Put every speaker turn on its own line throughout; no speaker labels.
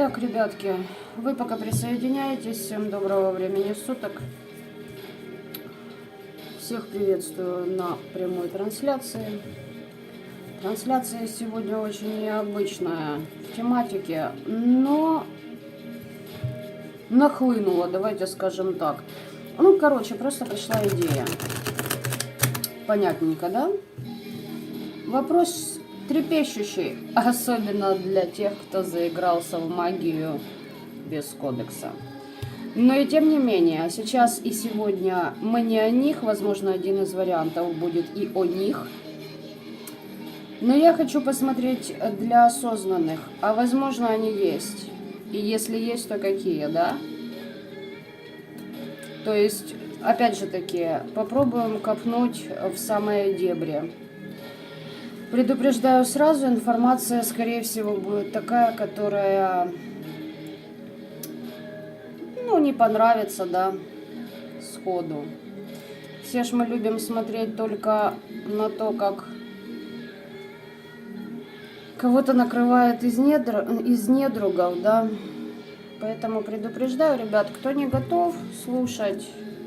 Итак, ребятки, вы пока присоединяетесь, всем доброго времени суток. Всех приветствую на прямой трансляции. Трансляция сегодня очень необычная в тематике, но нахлынула, давайте скажем так. Ну, короче, просто пришла идея. Понятненько, да? Вопрос трепещущий, особенно для тех, кто заигрался в магию без кодекса. Но и тем не менее, сейчас и сегодня мы не о них, возможно, один из вариантов будет и о них. Но я хочу посмотреть для осознанных, а возможно они есть. И если есть, то какие, да? То есть, опять же таки, попробуем копнуть в самые дебри. Предупреждаю сразу, информация, скорее всего, будет такая, которая, не понравится, да, сходу. Все ж мы любим смотреть только на то, как кого-то накрывает из недругов, да. Поэтому предупреждаю, ребят, кто не готов слушать,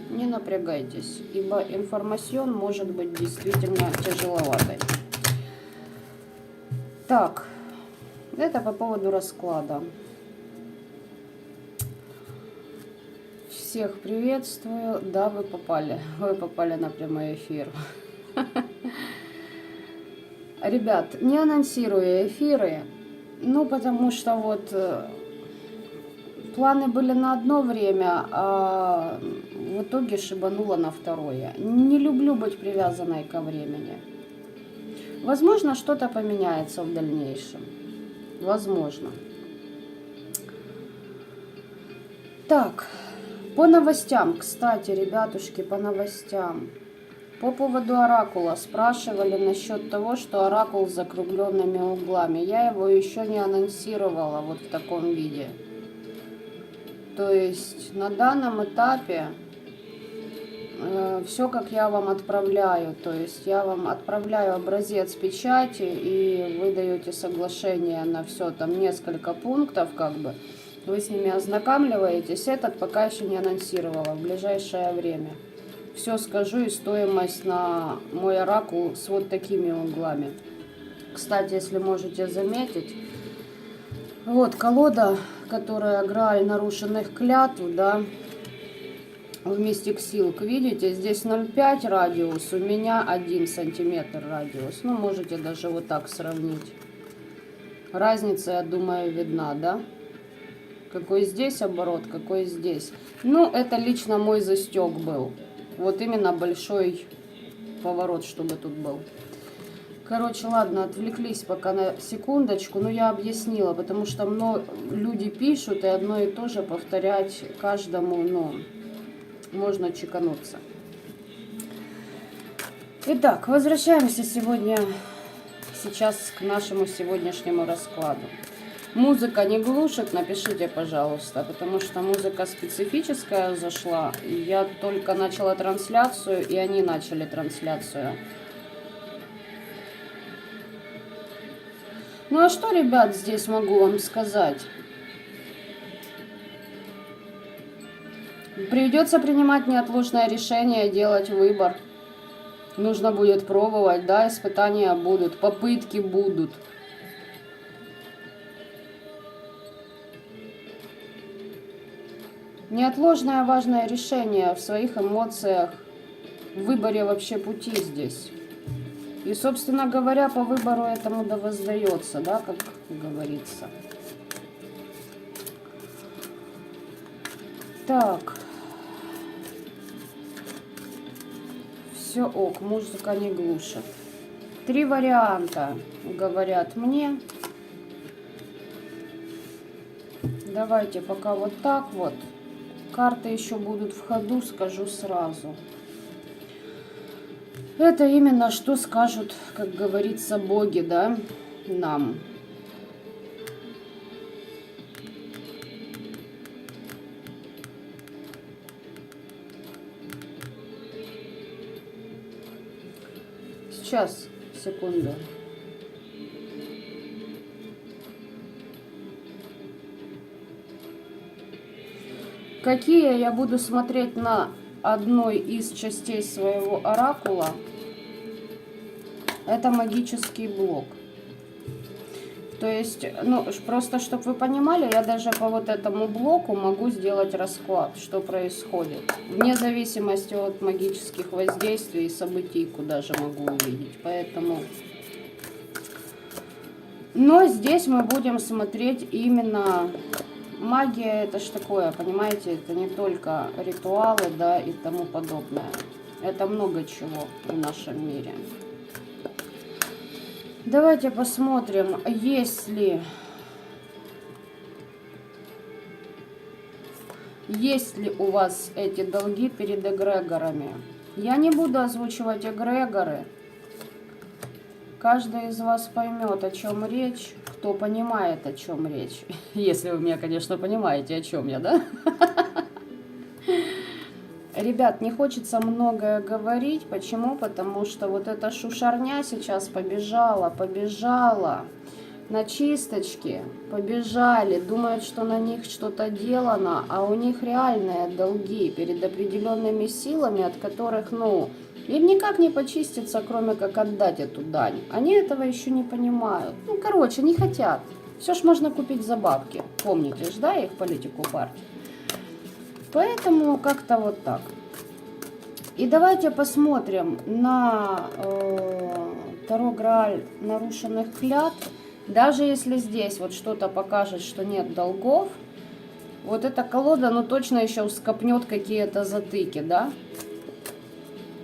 не напрягайтесь, ибо информация может быть действительно тяжеловатой. Так, это по поводу расклада. Всех приветствую. Да, вы попали на прямой эфир. Ребят, не анонсируя эфиры, потому что вот планы были на одно время, а в итоге шибануло на второе. Не люблю быть привязанной ко времени. Возможно, что-то поменяется в дальнейшем. Возможно. Так, по новостям, кстати, ребятушки, по новостям. По поводу оракула. Спрашивали насчет того, что оракул с закругленными углами. Я его еще не анонсировала вот в таком виде. То есть на данном этапе все, как я вам отправляю. То есть я вам отправляю образец печати, и вы даете соглашение на все, там несколько пунктов, как бы. Вы с ними ознакомливаетесь. Этот пока еще не анонсировала, в ближайшее время. Все скажу, и стоимость на мой оракул с вот такими углами. Кстати, если можете заметить, вот колода, которая Грааль нарушенных клятв, да, в Mystic Silk, видите, здесь 0,5 радиус, у меня 1 сантиметр радиус. Можете даже вот так сравнить. Разница, я думаю, видна, да? Какой здесь оборот, какой здесь. Это лично мой застёг был. Вот именно большой поворот, чтобы тут был. Короче, ладно, отвлеклись пока на секундочку. Я объяснила, потому что люди пишут, и одно и то же повторять каждому, можно чекануться. Итак, возвращаемся сейчас к нашему сегодняшнему раскладу. Музыка не глушит, напишите, пожалуйста, потому что музыка специфическая зашла. Я только начала трансляцию, и они начали трансляцию. А что, ребят, здесь могу вам сказать? Придется принимать неотложное решение, делать выбор. Нужно будет пробовать, да, испытания будут, попытки будут. Неотложное важное решение в своих эмоциях, в выборе вообще пути здесь. И, собственно говоря, по выбору этому да воздается, да, как говорится. Так. Все ок, музыка не глушит. 3 варианта, говорят мне. Давайте пока вот так вот. Карты еще будут в ходу, скажу сразу. Это именно что скажут, как говорится, боги, да, нам. Сейчас, секунду. Какие я буду смотреть на одной из частей своего оракула? Это магический блок. То есть, ну, просто чтобы вы понимали, я даже по вот этому блоку могу сделать расклад, что происходит. Вне зависимости от магических воздействий и событий, куда же могу увидеть. Поэтому... Но здесь мы будем смотреть именно... Магия это ж такое, понимаете, это не только ритуалы, да, и тому подобное. Это много чего в нашем мире. Давайте посмотрим, есть ли у вас эти долги перед эгрегорами. Я не буду озвучивать эгрегоры. Каждый из вас поймет, о чем речь, кто понимает, о чем речь. Если вы меня, конечно, понимаете, о чем я, да? Ребят, не хочется многое говорить. Почему? Потому что вот эта шушарня сейчас побежала на чисточке, побежали, думают, что на них что-то делано, а у них реальные долги перед определенными силами, от которых, ну, им никак не почиститься, кроме как отдать эту дань. Они этого еще не понимают. Ну, короче, не хотят. Все ж можно купить за бабки. Помните ж, да, их политику партии? Поэтому как-то вот так. И давайте посмотрим на Таро Грааль нарушенных клятв. Даже если здесь вот что-то покажет, что нет долгов, вот эта колода, ну точно еще вскопнет какие-то затыки, да?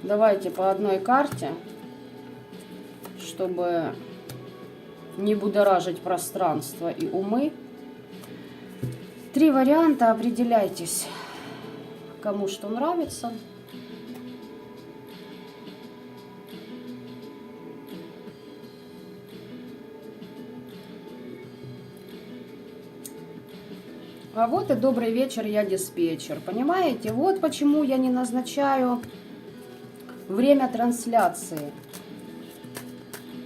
Давайте по одной карте, чтобы не будоражить пространство и умы. 3 варианта, определяйтесь, кому что нравится. А вот и добрый вечер, я диспетчер. Понимаете, вот почему я не назначаю время трансляции.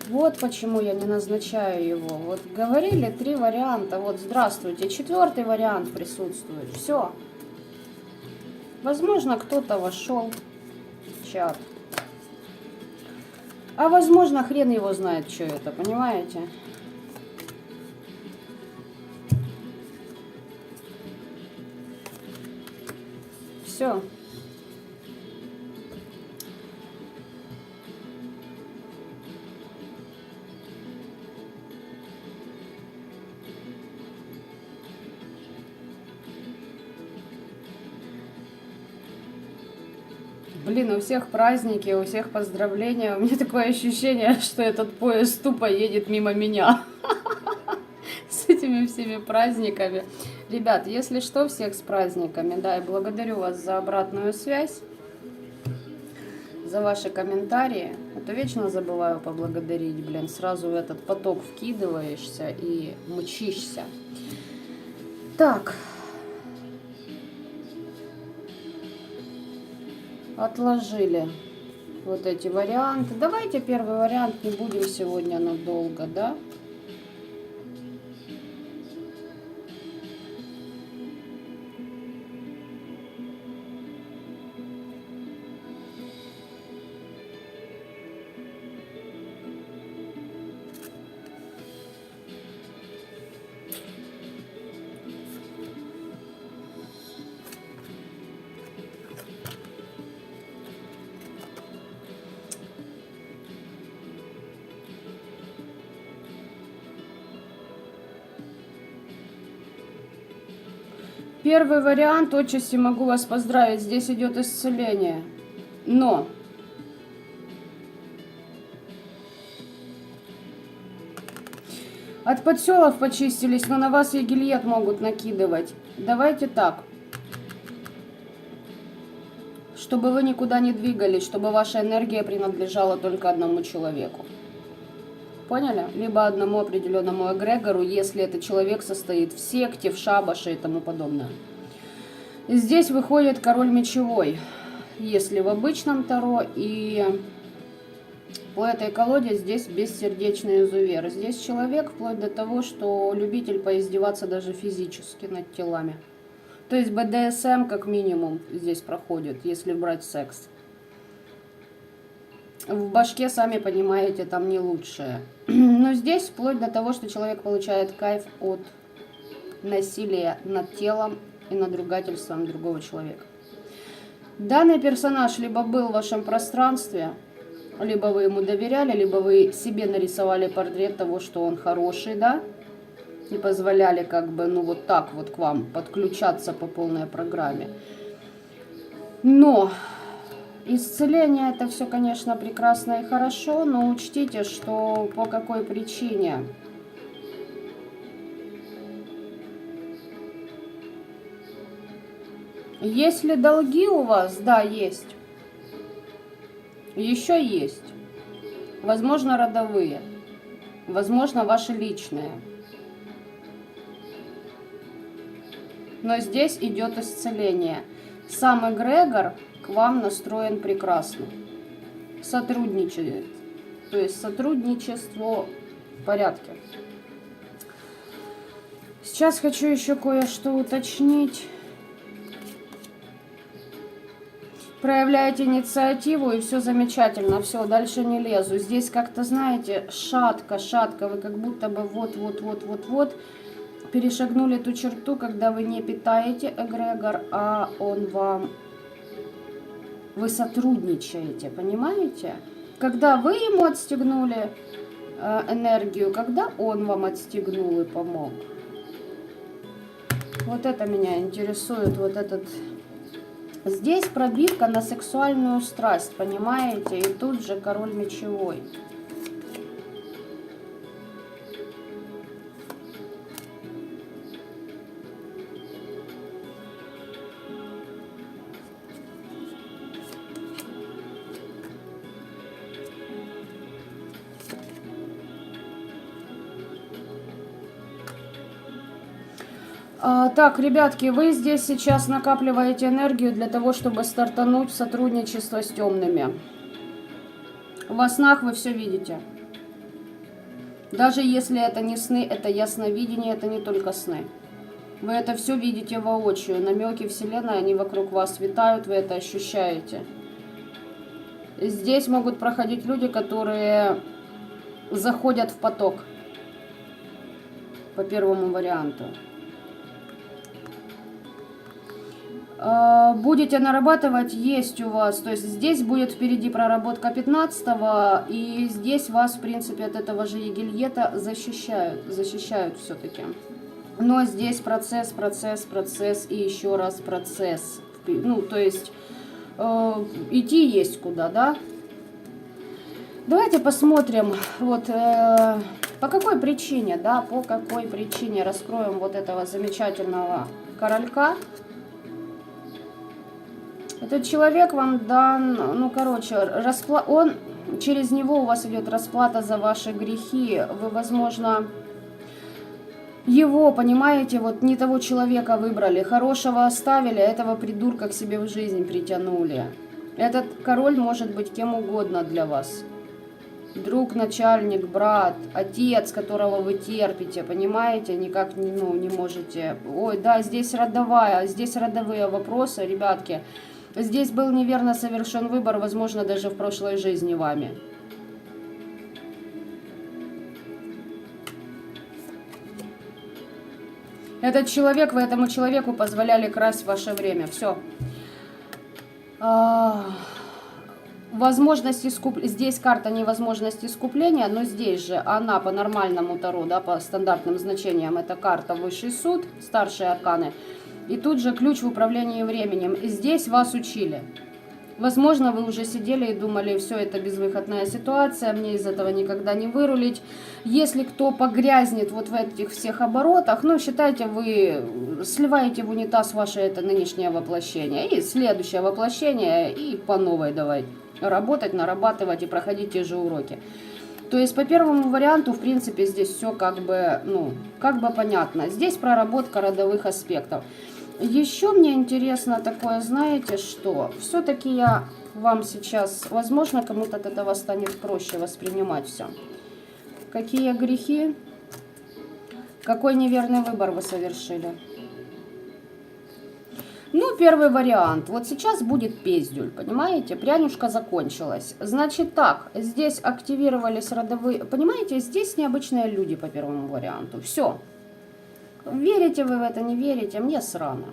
Вот почему я не назначаю его. Вот говорили 3 варианта. Вот здравствуйте, 4-й вариант присутствует. Все. Возможно, кто-то вошел в чат. А возможно, хрен его знает, что это, понимаете? Все. Блин, у всех праздники, у всех поздравления. У меня такое ощущение, что этот поезд тупо едет мимо меня. С этими всеми праздниками. Ребят, если что, всех с праздниками. Да, и благодарю вас за обратную связь, за ваши комментарии. А то вечно забываю поблагодарить, блин. Сразу в этот поток вкидываешься и мчишься. Так. Отложили вот эти варианты. Давайте первый вариант не будем сегодня надолго, да? Первый вариант, отчасти могу вас поздравить, здесь идет исцеление. Но от подселов почистились, но на вас егильет могут накидывать. Давайте так. Чтобы вы никуда не двигались, чтобы ваша энергия принадлежала только одному человеку. Поняли? Либо одному определенному эгрегору, если этот человек состоит в секте, в шабаше и тому подобное. Здесь выходит король мечевой, если в обычном таро, и по этой колоде здесь бессердечный изувер. Здесь человек вплоть до того, что любитель поиздеваться даже физически над телами. То есть БДСМ как минимум здесь проходит, если брать секс. В башке, сами понимаете, там не лучшее. Но здесь вплоть до того, что человек получает кайф от насилия над телом и надругательством другого человека. Данный персонаж либо был в вашем пространстве, либо вы ему доверяли, либо вы себе нарисовали портрет того, что он хороший, да, и позволяли как бы, ну вот так вот к вам подключаться по полной программе. Но исцеление это все, конечно, прекрасно и хорошо, но учтите, что по какой причине. Если долги у вас, да, есть. Еще есть. Возможно, родовые. Возможно, ваши личные. Но здесь идет исцеление. Сам эгрегор к вам настроен прекрасно. Сотрудничает. То есть сотрудничество в порядке. Сейчас хочу еще кое-что уточнить. Проявляете инициативу, и все замечательно, все, дальше не лезу. Здесь как-то, знаете, шатко, вы как будто бы вот перешагнули ту черту, когда вы не питаете эгрегор, а он вам... Вы сотрудничаете, понимаете? Когда вы ему отстегнули энергию, когда он вам отстегнул и помог. Вот это меня интересует, вот этот... Здесь пробивка на сексуальную страсть, понимаете? И тут же король мечевой. Так, ребятки, вы здесь сейчас накапливаете энергию для того, чтобы стартануть сотрудничество с темными. Во снах вы все видите. Даже если это не сны, это ясновидение, это не только сны. Вы это все видите воочию. Намеки Вселенной, они вокруг вас витают, вы это ощущаете. Здесь могут проходить люди, которые заходят в поток. По первому варианту. Будете нарабатывать, есть у вас, то есть здесь будет впереди проработка 15-го, и здесь вас, в принципе, от этого же егельета защищают все-таки. Но здесь процесс и еще раз процесс. Ну, то есть идти есть куда, да? Давайте посмотрим, вот по какой причине, да, по какой причине раскроем вот этого замечательного королька. Этот человек вам дан, ну, короче, он, через него у вас идет расплата за ваши грехи. Вы, возможно, его, понимаете, вот не того человека выбрали, хорошего оставили, а этого придурка к себе в жизнь притянули. Этот король может быть кем угодно для вас. Друг, начальник, брат, отец, которого вы терпите, понимаете, никак не можете. Ой, да, здесь родовые вопросы, ребятки. Здесь был неверно совершен выбор, возможно, даже в прошлой жизни вами. Этот человек, вы этому человеку позволяли красть ваше время. Все. Возможность искупления. Здесь карта невозможность искупления, но здесь же она по нормальному таро, да, по стандартным значениям, это карта Высший суд, старшие арканы. И тут же ключ в управлении временем. И здесь вас учили. Возможно, вы уже сидели и думали, все это безвыходная ситуация, мне из этого никогда не вырулить. Если кто погрязнет вот в этих всех оборотах, ну, считайте, вы сливаете в унитаз ваше это нынешнее воплощение. И следующее воплощение, и по новой давай работать, нарабатывать и проходить те же уроки. То есть по первому варианту, в принципе, здесь все как бы понятно. Здесь проработка родовых аспектов. Еще мне интересно такое, знаете что? Все-таки я вам сейчас, возможно, кому-то от этого станет проще воспринимать все. Какие грехи? Какой неверный выбор вы совершили? Ну, первый вариант. Вот сейчас будет пиздюль, понимаете? Прянюшка закончилась. Значит так, здесь активировались родовые... Понимаете, здесь необычные люди по первому варианту. Все. Верите вы в это, не верите, мне срано.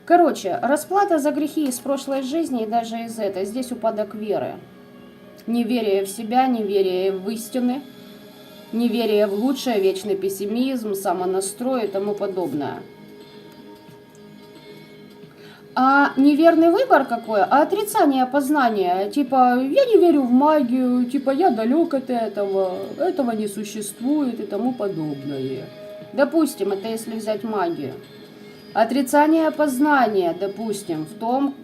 Короче, расплата за грехи из прошлой жизни и даже из этой. Здесь упадок веры. Неверие в себя, неверие в истины, неверие в лучшее, вечный пессимизм, самонастрой и тому подобное. А неверный выбор какой? А отрицание познания. Типа, я не верю в магию, типа, я далек от этого не существует и тому подобное. Допустим, это если взять магию. Отрицание познания, допустим, в том,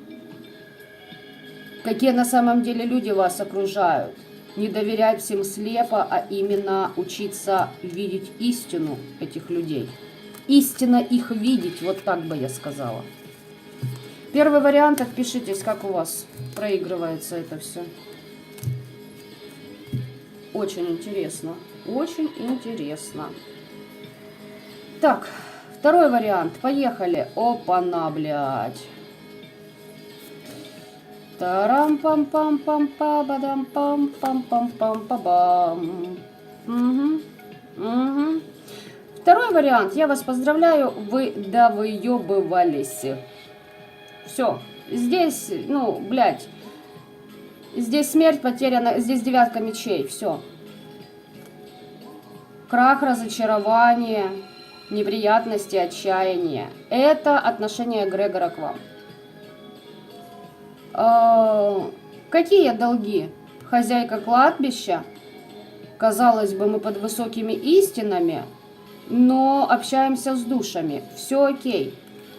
какие на самом деле люди вас окружают. Не доверять всем слепо, а именно учиться видеть истину этих людей. Истинно их видеть, вот так бы я сказала. Первый вариант, отпишитесь, как у вас проигрывается это все. Очень интересно. Очень интересно. Так, второй вариант. Поехали. Опа-на, блядь. Тарам-пам-пам-пам-па-бадам-пам-пам-пам-пам-пам. Угу. Второй вариант. Я вас поздравляю, вы довыебывались. Все. Здесь, ну, блядь. Здесь смерть, потеряна. Здесь девятка мечей. Все. Крах, разочарование, неприятности, отчаяние. Это отношение Грегора к вам. Какие долги? Хозяйка кладбища. Казалось бы, мы под высокими истинами, но общаемся с душами. Все окей.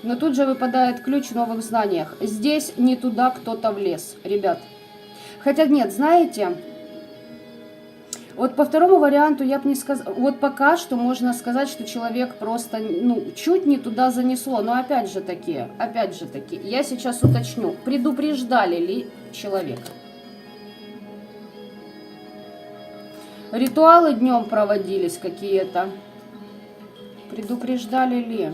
Но тут же выпадает ключ в новых знаниях. Здесь не туда кто-то влез, ребят. Хотя нет, знаете, вот по второму варианту я бы не сказала. Вот пока что можно сказать, что человек просто, ну, чуть не туда занесло. Но опять же таки, я сейчас уточню, предупреждали ли человека? Ритуалы днем проводились какие-то. Предупреждали ли?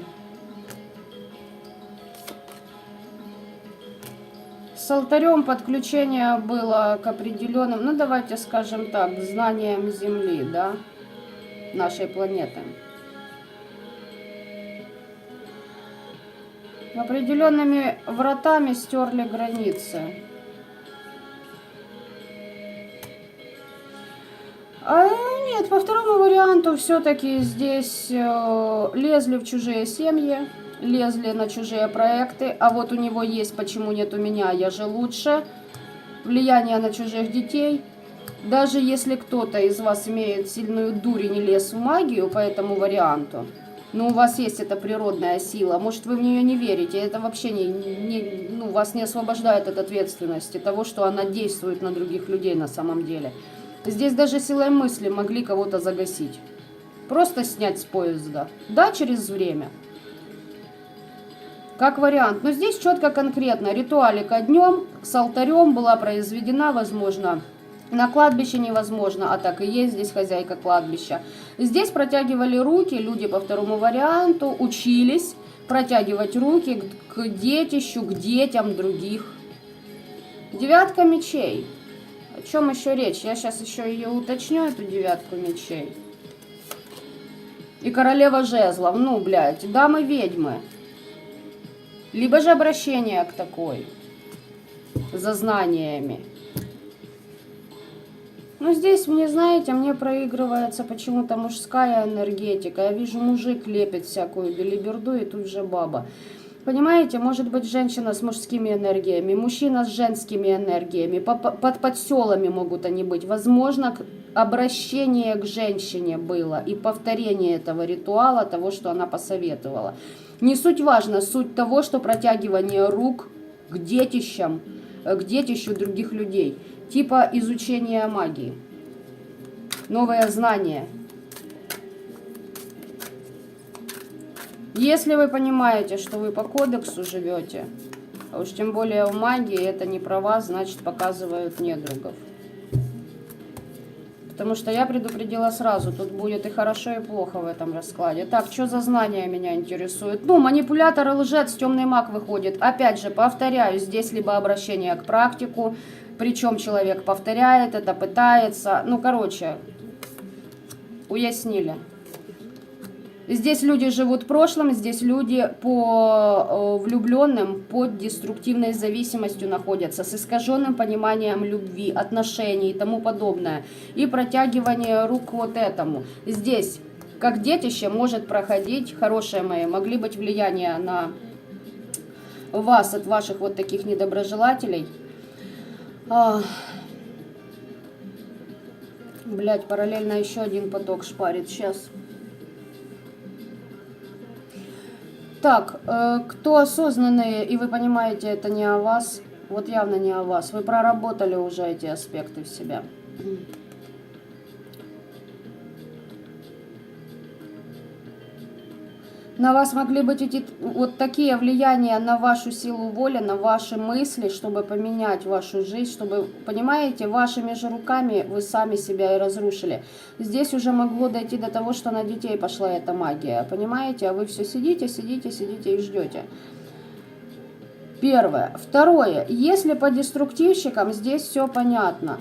С алтарем подключение было к определенным, ну давайте скажем так, к знаниям Земли, да, нашей планеты. Определенными вратами стерли границы. А нет, по второму варианту все-таки здесь лезли в чужие семьи. Лезли на чужие проекты, а вот у него есть «Почему нет у меня, я же лучше», влияние на чужих детей. Даже если кто-то из вас имеет сильную дурь и не лез в магию по этому варианту, но у вас есть эта природная сила, может вы в нее не верите, это вообще вас не освобождает от ответственности того, что она действует на других людей на самом деле. Здесь даже силой мысли могли кого-то загасить. Просто снять с поезда. Да, через время. Как вариант. Но здесь четко конкретно. Ритуалика днем с алтарем была произведена, возможно, на кладбище невозможно, а так и есть здесь хозяйка кладбища. Здесь протягивали руки люди по второму варианту, учились протягивать руки к детищу, к детям других. Девятка мечей. О чем еще речь? Я сейчас еще ее уточню, эту девятку мечей. И королева жезлов. Ну, блядь, дамы-ведьмы. Либо же обращение к такой, за знаниями. Но здесь, мне, знаете, мне проигрывается почему-то мужская энергетика. Я вижу, мужик лепит всякую белиберду, и тут же баба. Понимаете, может быть женщина с мужскими энергиями, мужчина с женскими энергиями, под подселами могут они быть. Возможно, обращение к женщине было и повторение этого ритуала, того, что она посоветовала. Не суть важно, суть того, что протягивание рук к детищам, к детищу других людей. Типа изучения магии. Новое знание. Если вы понимаете, что вы по кодексу живете, а уж тем более в магии, это не про вас, значит показывают недругов. Потому что я предупредила сразу, тут будет и хорошо, и плохо в этом раскладе. Так, что за знания меня интересует? Ну, манипулятор и лжец, темный маг выходит. Опять же, повторяю, здесь либо обращение к практику, причем человек повторяет это, пытается. Ну, короче, уяснили. Здесь люди живут прошлым, здесь люди по влюбленным, под деструктивной зависимостью находятся, с искаженным пониманием любви, отношений и тому подобное. И протягивание рук к вот этому. Здесь, как детище, может проходить, хорошие мои, могли быть влияния на вас от ваших вот таких недоброжелателей. Блять, параллельно еще один поток шпарит. Сейчас. Так, кто осознанные, и вы понимаете, это не о вас, вот явно не о вас. Вы проработали уже эти аспекты в себя. На вас могли быть эти, вот такие влияния на вашу силу воли, на ваши мысли, чтобы поменять вашу жизнь, чтобы, понимаете, вашими же руками вы сами себя и разрушили. Здесь уже могло дойти до того, что на детей пошла эта магия, понимаете, а вы все сидите, сидите, сидите и ждете. Первое. Второе. Если по деструктивщикам, здесь все понятно.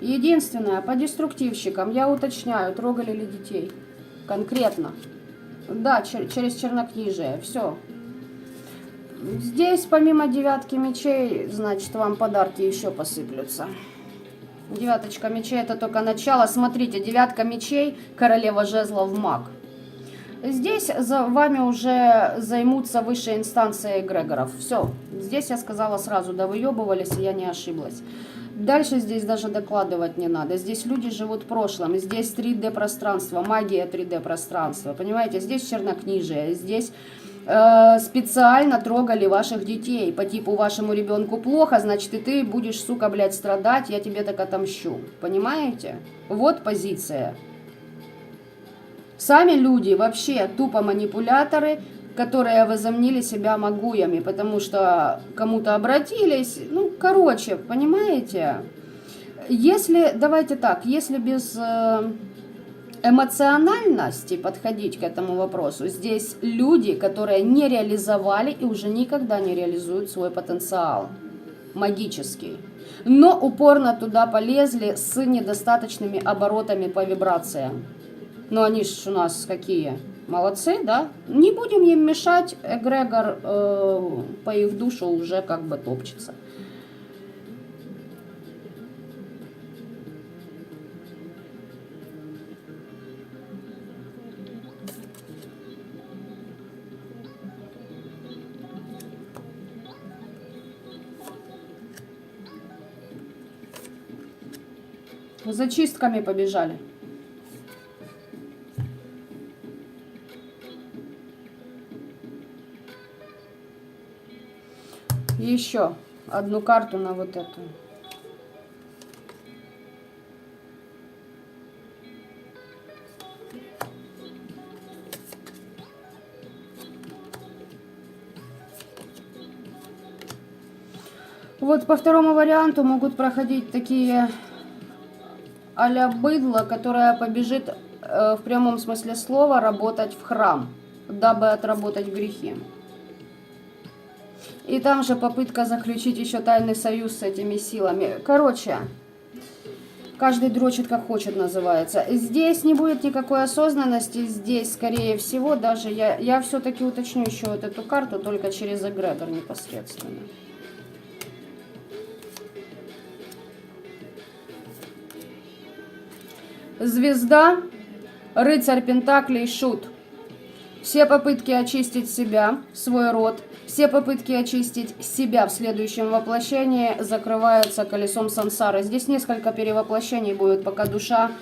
Единственное, по деструктивщикам, я уточняю, трогали ли детей конкретно. Да, через чернокнижие, все. Здесь помимо девятки мечей, значит, вам подарки еще посыплются. Девяточка мечей это только начало. Смотрите, девятка мечей, королева жезлов, маг. Здесь за вами уже займутся высшие инстанции эгрегоров. Все, здесь я сказала сразу, да выебывались, и я не ошиблась. Дальше здесь даже докладывать не надо. Здесь люди живут в прошлом. Здесь 3D пространство, магия 3D пространства. Понимаете, здесь чернокнижие. Здесь специально трогали ваших детей. По типу вашему ребенку плохо, значит и ты будешь, сука, блядь, страдать, я тебе так отомщу. Понимаете? Вот позиция. Сами люди вообще тупо манипуляторы, которые возомнили себя магуями, потому что кому-то обратились. Ну, короче, понимаете? Если, давайте так, если без эмоциональности подходить к этому вопросу, здесь люди, которые не реализовали и уже никогда не реализуют свой потенциал магический, но упорно туда полезли с недостаточными оборотами по вибрациям. Но они ж у нас какие? Молодцы, да? Не будем им мешать, эгрегор по их душу уже как бы топчется. Зачистками побежали. Еще одну карту на вот эту. Вот по второму варианту могут проходить такие а-ля быдло, которое побежит в прямом смысле слова работать в храм, дабы отработать грехи. И там же попытка заключить еще тайный союз с этими силами. Короче, каждый дрочит как хочет, называется. Здесь не будет никакой осознанности, здесь, скорее всего, даже я все-таки уточню еще вот эту карту, только через эгрегор непосредственно. Звезда, рыцарь пентаклей, шут. Все попытки очистить себя, свой род, все попытки очистить себя в следующем воплощении закрываются колесом сансары. Здесь несколько перевоплощений будет, пока душа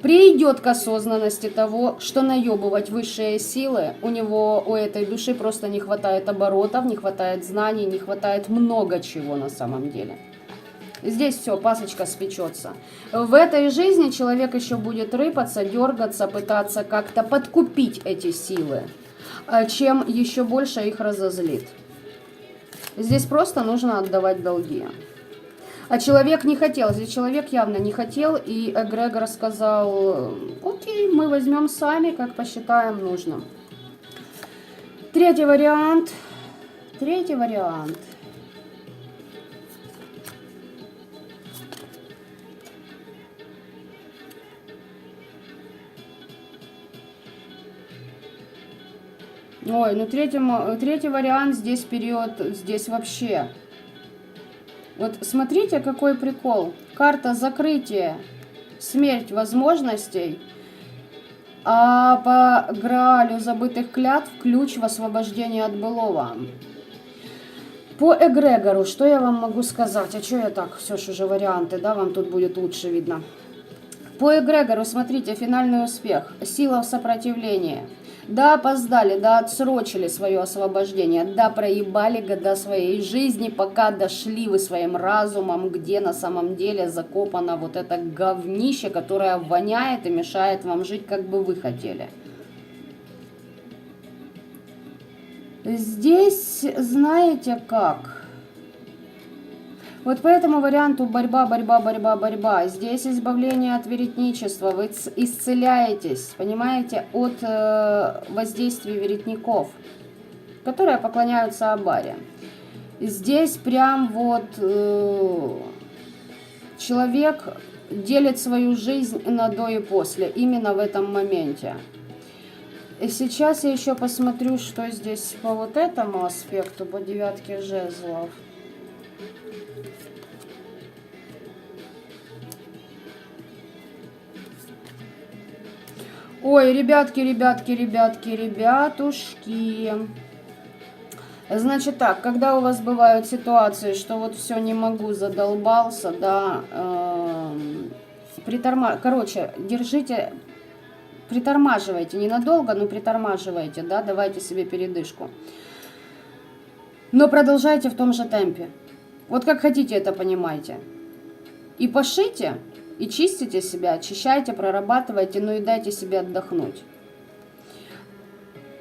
придет к осознанности того, что наебывать высшие силы, у этой души просто не хватает оборотов, не хватает знаний, не хватает много чего на самом деле. Здесь все, пасочка спечется. В этой жизни человек еще будет рыпаться, дергаться, пытаться как-то подкупить эти силы, чем еще больше их разозлит. Здесь просто нужно отдавать долги. А человек не хотел, здесь человек явно не хотел, и эгрегор сказал, окей, мы возьмем сами, как посчитаем нужным. Третий вариант. Третий вариант. Ой, ну третий вариант здесь период, здесь вообще. Вот смотрите, какой прикол. Карта закрытия, смерть возможностей, а по Граалю забытых клятв ключ в освобождение от былого. По эгрегору, что я вам могу сказать? А что я так, все же уже варианты, да, вам тут будет лучше видно. По эгрегору, смотрите, финальный успех, сила в сопротивлении. Да, опоздали, да, отсрочили свое освобождение, да, проебали года своей жизни, пока дошли вы своим разумом, где на самом деле закопано вот это говнище, которое воняет и мешает вам жить, как бы вы хотели. Здесь, знаете как... Вот по этому варианту борьба, борьба, борьба, борьба. Здесь избавление от веретничества. Вы исцеляетесь, понимаете, от воздействия веретников, которые поклоняются Абаре. Здесь прям вот человек делит свою жизнь на до и после, именно в этом моменте. И сейчас я еще посмотрю, что здесь по вот этому аспекту, по девятке жезлов. Ой, ребятки, ребятки, ребятки, ребятушки. Значит так, когда у вас бывают ситуации, что вот все не могу, задолбался, да, короче, держите, притормаживайте, ненадолго, но притормаживайте, да, давайте себе передышку. Но продолжайте в том же темпе. Вот как хотите это понимайте. И пошите. И чистите себя, очищайте, прорабатывайте, но и дайте себе отдохнуть.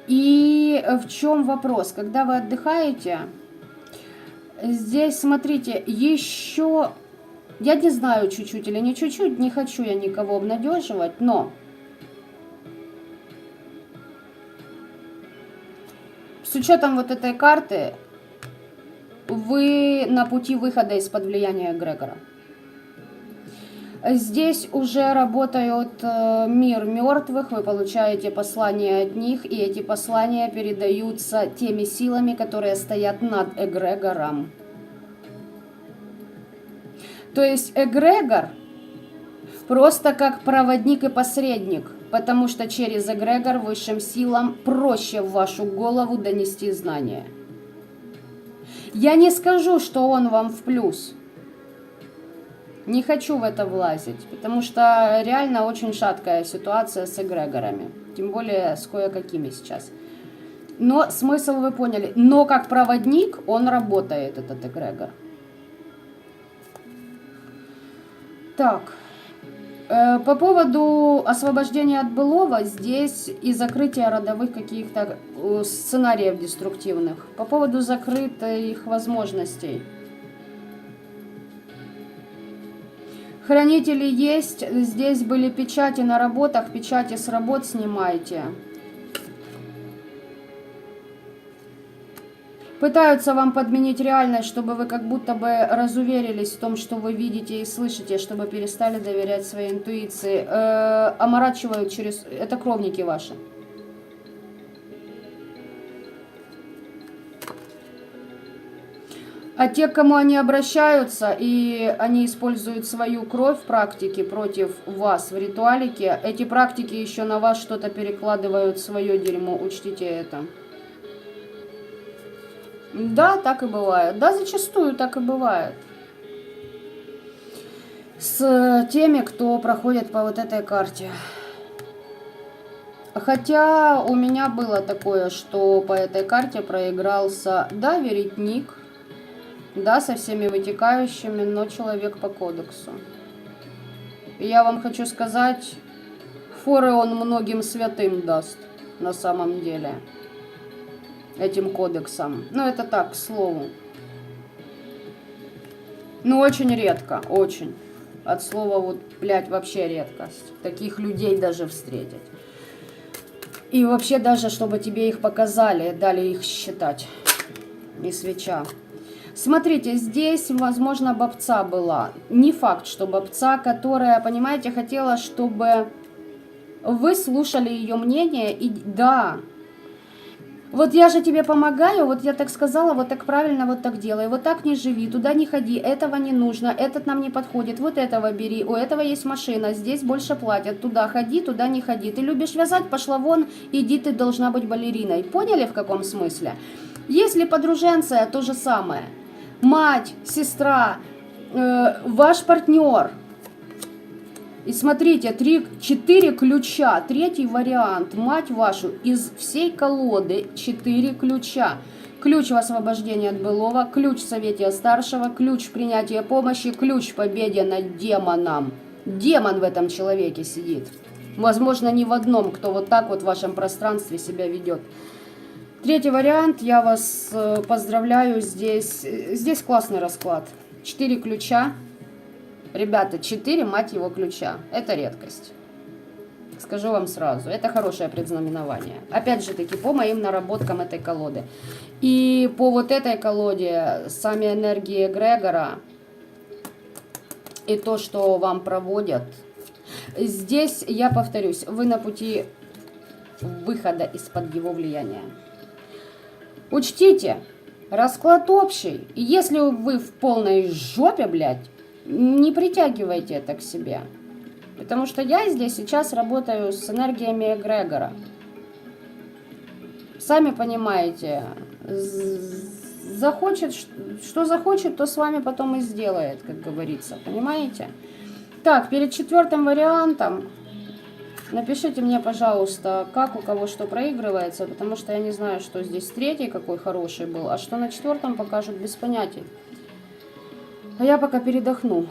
И в чем вопрос? Когда вы отдыхаете, здесь, смотрите, еще, я не знаю, чуть-чуть или не чуть-чуть, не хочу я никого обнадеживать, но с учетом вот этой карты, вы на пути выхода из-под влияния эгрегора. Здесь уже работают мир мертвых, вы получаете послания от них, и эти послания передаются теми силами, которые стоят над эгрегором. То есть эгрегор просто как проводник и посредник, потому что через эгрегор высшим силам проще в вашу голову донести знания. Я не скажу, что он вам в плюс. Не хочу в это влазить, потому что реально очень шаткая ситуация с эгрегорами. Тем более с кое-какими сейчас. Но смысл вы поняли. Но как проводник он работает, этот эгрегор. Так. По поводу освобождения от былого, здесь и закрытия родовых каких-то сценариев деструктивных. По поводу закрытых возможностей. Хранители есть, здесь были печати на работах, печати с работ снимайте. Пытаются вам подменить реальность, чтобы вы как будто бы разуверились в том, что вы видите и слышите, чтобы перестали доверять своей интуиции. Оморачивают через... Это кровники ваши. А те, к кому они обращаются, и они используют свою кровь в практике против вас в ритуалике, эти практики еще на вас что-то перекладывают, свое дерьмо, учтите это. Да, так и бывает. Да, зачастую так и бывает. С теми, кто проходит по вот этой карте. Хотя у меня было такое, что по этой карте проигрался, да, веретник, да, со всеми вытекающими, но человек по кодексу. И я вам хочу сказать, форы он многим святым даст, на самом деле, этим кодексом. Но это так, к слову. Ну, очень редко, очень. От слова вот, блядь, вообще редкость. Таких людей даже встретить. И вообще даже, чтобы тебе их показали, дали их считать. И свеча. Смотрите, здесь, возможно, бабца была. Не факт, что бабца, которая, понимаете, хотела, чтобы вы слушали ее мнение. И да, вот я же тебе помогаю, вот я так сказала, вот так правильно, вот так делай, вот так не живи, туда не ходи, этого не нужно, этот нам не подходит, вот этого бери, у этого есть машина, здесь больше платят, туда ходи, туда не ходи. Ты любишь вязать, пошла вон, иди, ты должна быть балериной. Поняли, в каком смысле? Если подруженция, то же самое. Мать, сестра, ваш партнер. И смотрите, 4 ключа, третий вариант, мать вашу, из всей колоды 4 ключа. Ключ в освобождении от былого, ключ в совете старшего, ключ в принятии помощи, ключ в победе над демоном. Демон в этом человеке сидит. Возможно, не в одном, кто вот так вот в вашем пространстве себя ведет. Третий вариант, я вас поздравляю, здесь классный расклад. 4 ключа. Ребята, 4, мать его, ключа. Это редкость. Скажу вам сразу. Это хорошее предзнаменование. Опять же таки, по моим наработкам этой колоды. И по вот этой колоде, сами энергии эгрегора и то, что вам проводят. Здесь, я повторюсь, вы на пути выхода из-под его влияния. Учтите, расклад общий. И если вы в полной жопе, блядь, не притягивайте это к себе. Потому что я здесь сейчас работаю с энергиями эгрегора. Сами понимаете, захочет, что захочет, то с вами потом и сделает, как говорится. Понимаете? Так, перед 4-м вариантом напишите мне, пожалуйста, как у кого что проигрывается, потому что я не знаю, что здесь 3-й какой хороший был, а что на 4-м покажут без понятия. А я пока передохну.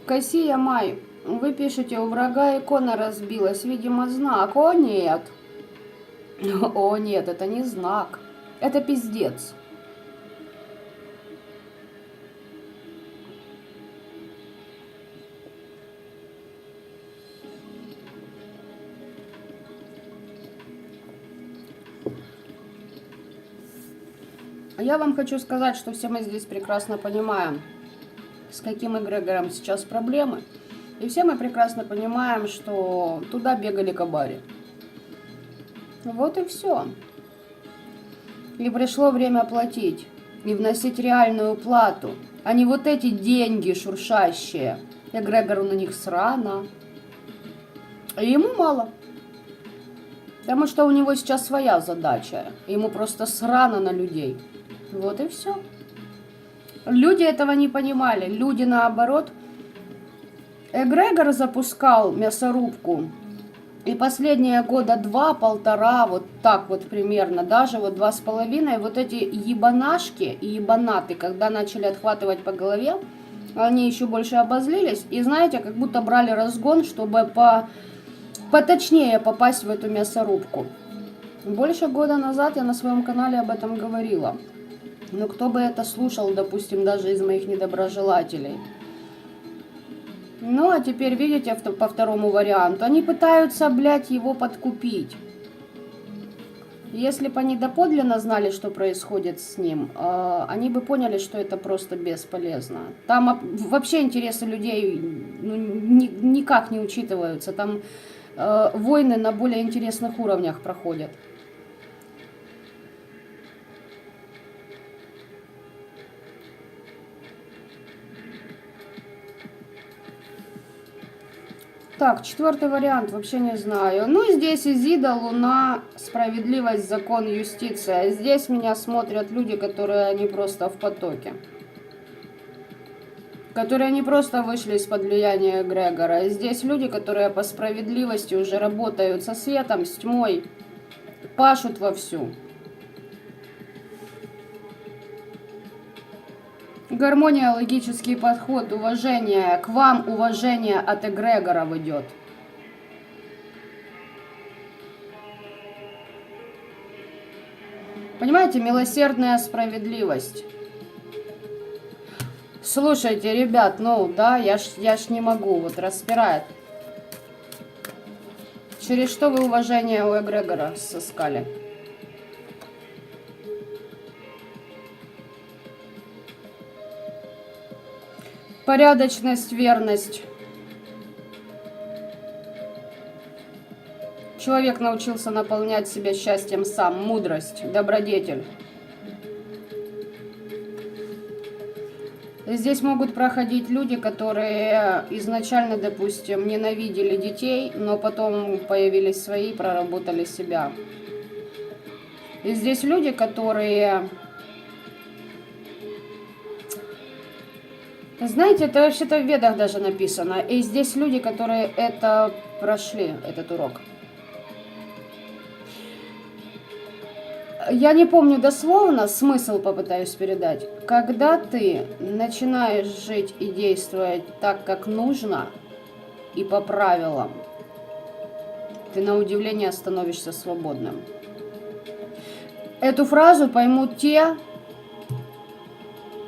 Кассия Май, вы пишете, у врага икона разбилась, видимо, знак. О, нет. О, нет, это не знак. Это пиздец. Я вам хочу сказать, что все мы здесь прекрасно понимаем, с каким эгрегором сейчас проблемы. И все мы прекрасно понимаем, что туда бегали кабари. Вот и все. И пришло время платить. И вносить реальную плату, а не вот эти деньги шуршащие. Эгрегору на них срано. И ему мало. Потому что у него сейчас своя задача. Ему просто срано на людей. Вот и все. Люди этого не понимали. Люди наоборот. Эгрегор запускал мясорубку. И последние года 2-1,5, вот так вот примерно, даже вот 2,5, вот эти ебанашки и ебанаты, когда начали отхватывать по голове, они еще больше обозлились. И знаете, как будто брали разгон, чтобы поточнее попасть в эту мясорубку. Больше года назад я на своем канале об этом говорила. Но кто бы это слушал, допустим, даже из моих недоброжелателей. Ну, а теперь, видите, по второму варианту, они пытаются, блядь, его подкупить. Если бы они доподлинно знали, что происходит с ним, они бы поняли, что это просто бесполезно. Там вообще интересы людей никак не учитываются. Там войны на более интересных уровнях проходят. Так, четвертый вариант, вообще не знаю. Ну, здесь Изида, Луна, справедливость, закон, юстиция. Здесь меня смотрят люди, которые они просто в потоке. Которые не просто вышли из-под влияния эгрегора. Здесь люди, которые по справедливости уже работают со светом, с тьмой, пашут вовсю. Гармония, логический подход, уважение. К вам уважение от эгрегоров идет. Понимаете, милосердная справедливость. Слушайте, ребят, ну да, я ж не могу, вот распирает. Через что вы уважение у эгрегора сыскали? Порядочность, верность. Человек научился наполнять себя счастьем сам. Мудрость, добродетель. Здесь могут проходить люди, которые изначально, допустим, ненавидели детей, но потом появились свои, проработали себя. И здесь люди, которые... Знаете, это вообще-то в Ведах даже написано. И здесь люди, которые это прошли, этот урок. Я не помню дословно, смысл попытаюсь передать. Когда ты начинаешь жить и действовать так, как нужно, и по правилам, ты на удивление становишься свободным. Эту фразу поймут те,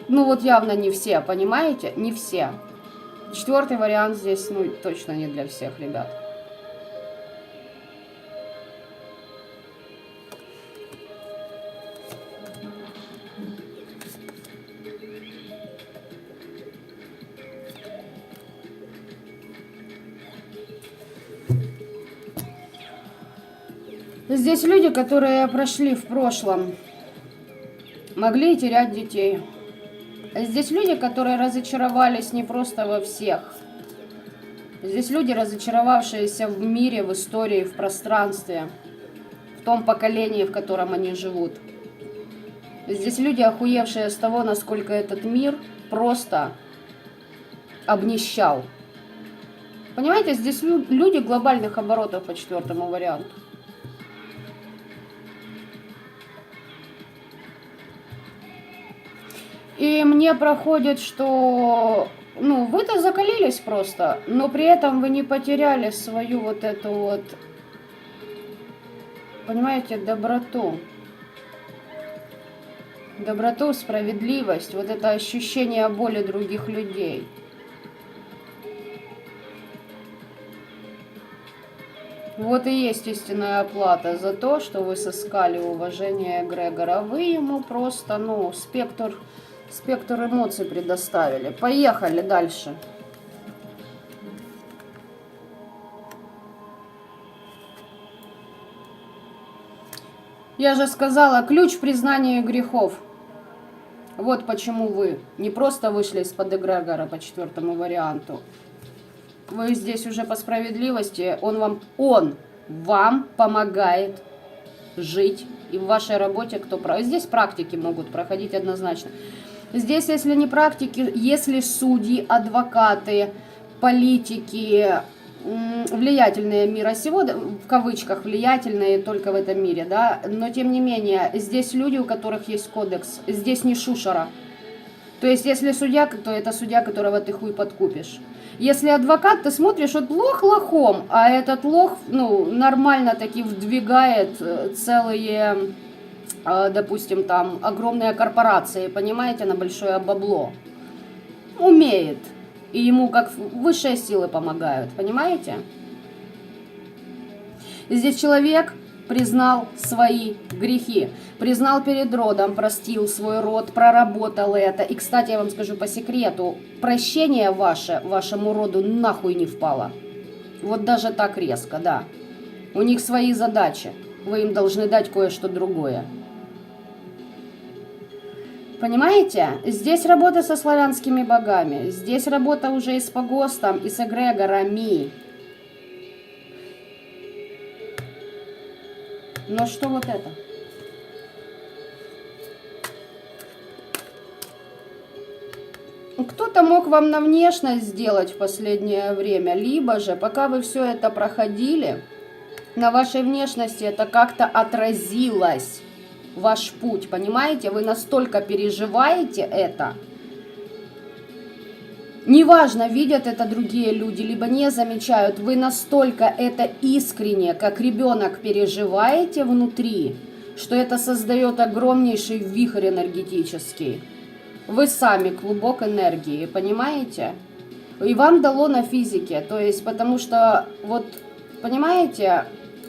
ну вот явно не все, понимаете? Не все. Четвертый вариант здесь, ну, точно не для всех, ребят. Здесь люди, которые прошли в прошлом, могли терять детей. Здесь люди, которые разочаровались не просто во всех. Здесь люди, разочаровавшиеся в мире, в истории, в пространстве, в том поколении, в котором они живут. Здесь люди, охуевшие с того, насколько этот мир просто обнищал. Понимаете, здесь люди глобальных оборотов по четвертому варианту. И мне проходит, что, ну, вы-то закалились просто, но при этом вы не потеряли свою вот эту вот, понимаете, доброту. Доброту, справедливость, вот это ощущение боли других людей. Вот и есть истинная оплата за то, что вы сыскали уважение эгрегора. Вы ему просто, ну, спектр эмоций предоставили. Поехали дальше. Я же сказала, ключ к признанию грехов. Вот почему вы не просто вышли из-под эгрегора по четвертому варианту. Вы здесь уже по справедливости, он вам помогает жить. И в вашей работе здесь практики могут проходить однозначно. Здесь, если не практики, если судьи, адвокаты, политики, влиятельные мира сего, в кавычках влиятельные только в этом мире, да, но тем не менее, здесь люди, у которых есть кодекс, здесь не шушера. То есть, если судья, то это судья, которого ты хуй подкупишь. Если адвокат, ты смотришь, вот лох лохом, а этот лох, ну, нормально таки вдвигает целые, допустим, там, огромные корпорации, понимаете, на большое бабло. Умеет. И ему как высшие силы помогают, понимаете? Здесь человек признал свои грехи, признал перед родом, простил свой род, проработал это. И, кстати, я вам скажу по секрету, прощение вашему роду нахуй не впало. Вот даже так резко, да. У них свои задачи. Вы им должны дать кое-что другое. Понимаете? Здесь работа со славянскими богами. Здесь работа уже и с погостом, и с эгрегорами. Но что вот это? Кто-то мог вам на внешность сделать в последнее время, либо же, пока вы все это проходили, на вашей внешности это как-то отразилось, ваш путь, понимаете? Вы настолько переживаете это. Неважно, видят это другие люди, либо не замечают, вы настолько это искренне, как ребенок, переживаете внутри, что это создает огромнейший вихрь энергетический. Вы сами клубок энергии, понимаете? И вам дало на физике, то есть, потому что, вот, понимаете,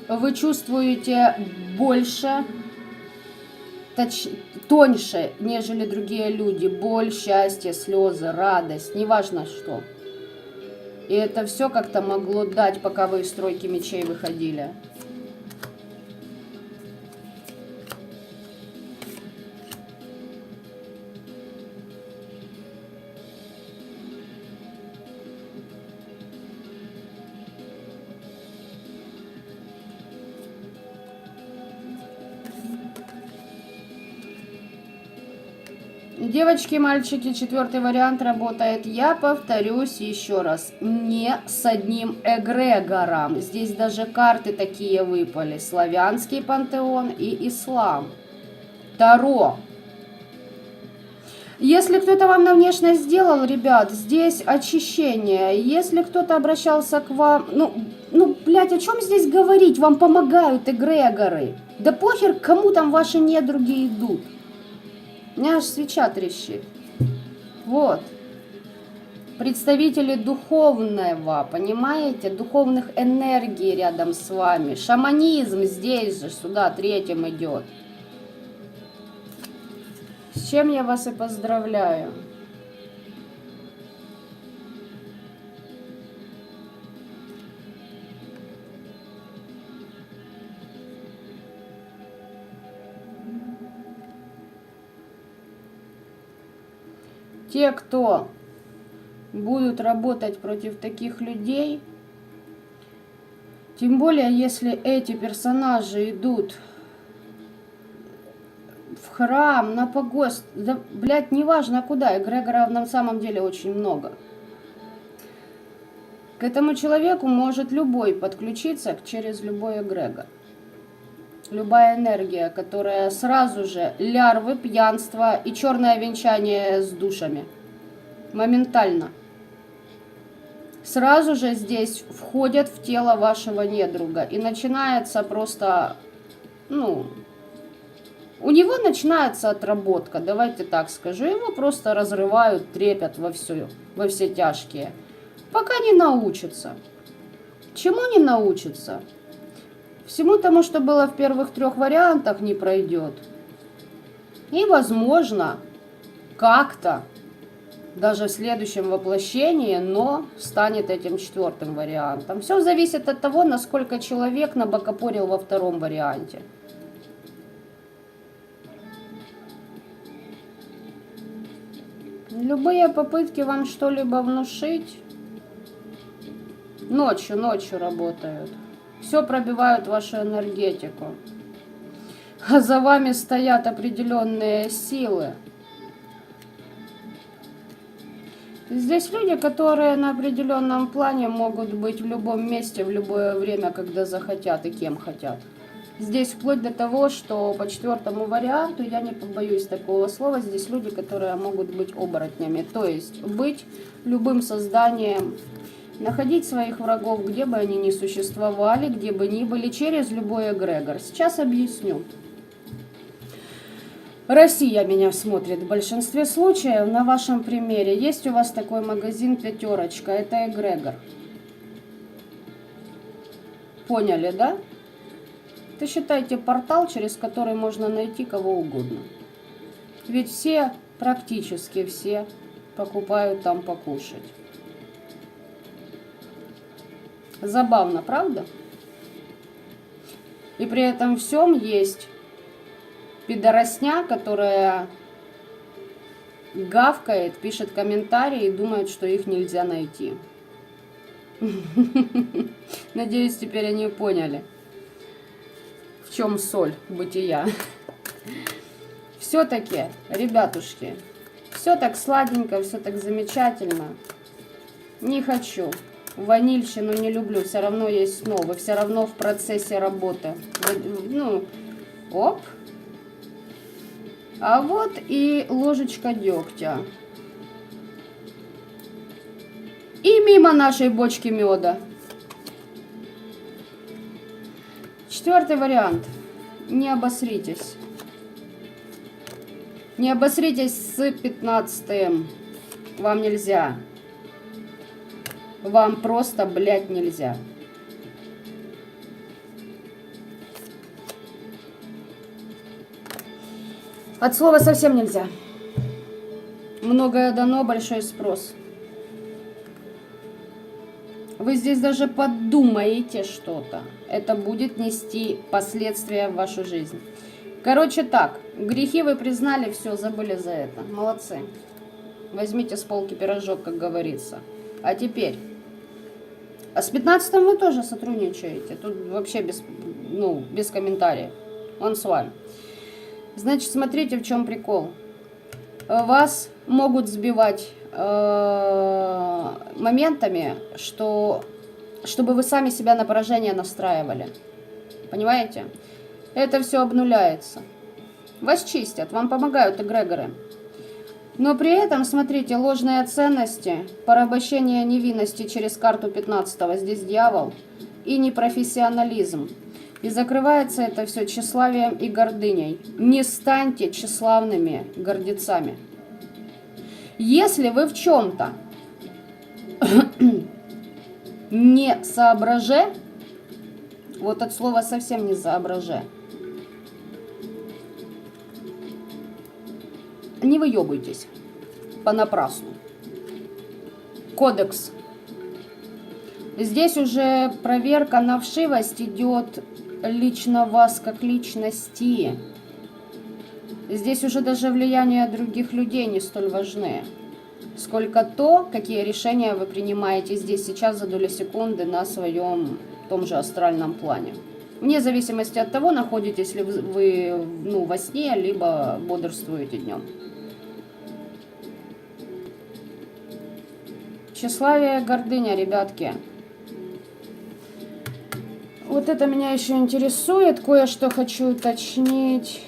вы чувствуете больше, тоньше, нежели другие люди, боль, счастье, слезы, радость, неважно что. И это все как-то могло дать, пока вы из тройки мечей выходили. Девочки, мальчики, четвертый вариант работает. Я повторюсь еще раз. Не с одним эгрегором. Здесь даже карты такие выпали. Славянский пантеон и ислам. Таро. Если кто-то вам на внешность сделал, ребят, здесь очищение. Если кто-то обращался к вам... блядь, о чем здесь говорить? Вам помогают эгрегоры. Да похер, кому там ваши недруги идут. У меня аж свеча трещит. Вот. Представители духовного, понимаете? Духовных энергий рядом с вами. Шаманизм здесь же, сюда третьим идет. С чем я вас и поздравляю. Те, кто будут работать против таких людей, тем более, если эти персонажи идут в храм, на погост, да, блядь, неважно куда, эгрегоров на самом деле очень много. К этому человеку может любой подключиться через любой эгрегор. Любая энергия, которая сразу же лярвы, пьянство и черное венчание с душами. Моментально. Сразу же здесь входят в тело вашего недруга. И начинается просто, у него начинается отработка, давайте так скажу. Его просто разрывают, трепят во все тяжкие. Пока не научится. Чему не научится? Всему тому, что было в первых 3 вариантах, не пройдет. И, возможно, как-то, даже в следующем воплощении, но станет этим 4-м вариантом. Все зависит от того, насколько человек набокопорил во 2-м варианте. Любые попытки вам что-либо внушить ночью работают. Все пробивают вашу энергетику. А за вами стоят определенные силы. Здесь люди, которые на определенном плане могут быть в любом месте, в любое время, когда захотят и кем хотят. Здесь вплоть до того, что по 4-му варианту, я не побоюсь такого слова, здесь люди, которые могут быть оборотнями. То есть быть любым созданием, находить своих врагов, где бы они ни существовали, где бы ни были, через любой эгрегор. Сейчас объясню. Россия меня смотрит в большинстве случаев. На вашем примере есть у вас такой магазин «Пятерочка». Это эгрегор. Поняли, да? Это, считайте, портал, через который можно найти кого угодно. Ведь все, практически все, покупают там покушать. Забавно, правда? И при этом всем есть пидоросня, которая гавкает, пишет комментарии и думает, что их нельзя найти. Надеюсь, теперь они поняли, в чем соль бытия. Все-таки, ребятушки, все так сладенько, все так замечательно. Не хочу. Ванильщину не люблю, все равно есть снова, все равно в процессе работы. Ну, оп. А вот и ложечка дегтя. И мимо нашей бочки меда. Четвертый вариант. Не обосритесь. Не обосритесь с 15-м. Вам нельзя. Вам просто, блядь, нельзя. От слова совсем нельзя. Многое дано, большой спрос. Вы здесь даже подумаете что-то. Это будет нести последствия в вашу жизнь. Короче так, грехи вы признали, все, забыли за это. Молодцы. Возьмите с полки пирожок, как говорится. А теперь... А с 15-м вы тоже сотрудничаете. Тут вообще без комментариев. Он с вами. Значит, смотрите, в чем прикол. Вас могут сбивать моментами, чтобы вы сами себя на поражение настраивали. Понимаете? Это все обнуляется. Вас чистят, вам помогают эгрегоры. Но при этом, смотрите, ложные ценности, порабощение невинности через карту 15-го, здесь дьявол, и непрофессионализм. И закрывается это все тщеславием и гордыней. Не станьте тщеславными гордецами. Если вы в чем-то не соображе, вот от слова совсем не соображе, не выебывайтесь понапрасну. Кодекс. Здесь уже проверка на вшивость идет лично вас как личности. Здесь уже даже влияние других людей не столь важны, сколько то, какие решения вы принимаете здесь сейчас за доли секунды на своем том же астральном плане. Вне зависимости от того, находитесь ли вы во сне, либо бодрствуете днем. Тщеславие, гордыня, ребятки. Вот это меня еще интересует, кое-что хочу уточнить.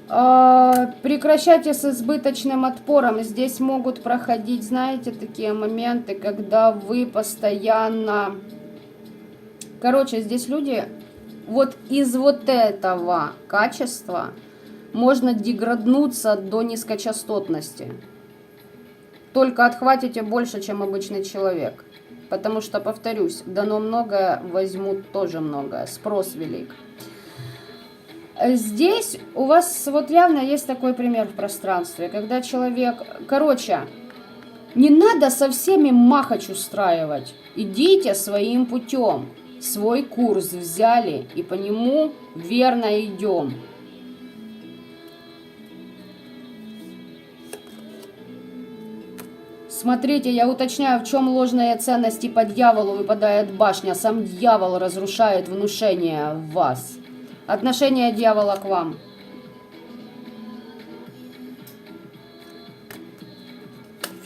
Прекращайте с избыточным отпором. Здесь могут проходить, знаете, такие моменты, когда вы постоянно... Короче, здесь люди вот из вот этого качества можно деграднуться до низкочастотности. Только отхватите больше, чем обычный человек. Потому что, повторюсь, дано многое, возьмут тоже многое. Спрос велик. Здесь у вас вот явно есть такой пример в пространстве, когда человек... Короче, не надо со всеми махач устраивать. Идите своим путем. Свой курс взяли и по нему верно идем. Смотрите, я уточняю, в чем ложные ценности по дьяволу выпадает башня. Сам дьявол разрушает внушение в вас. Отношение дьявола к вам.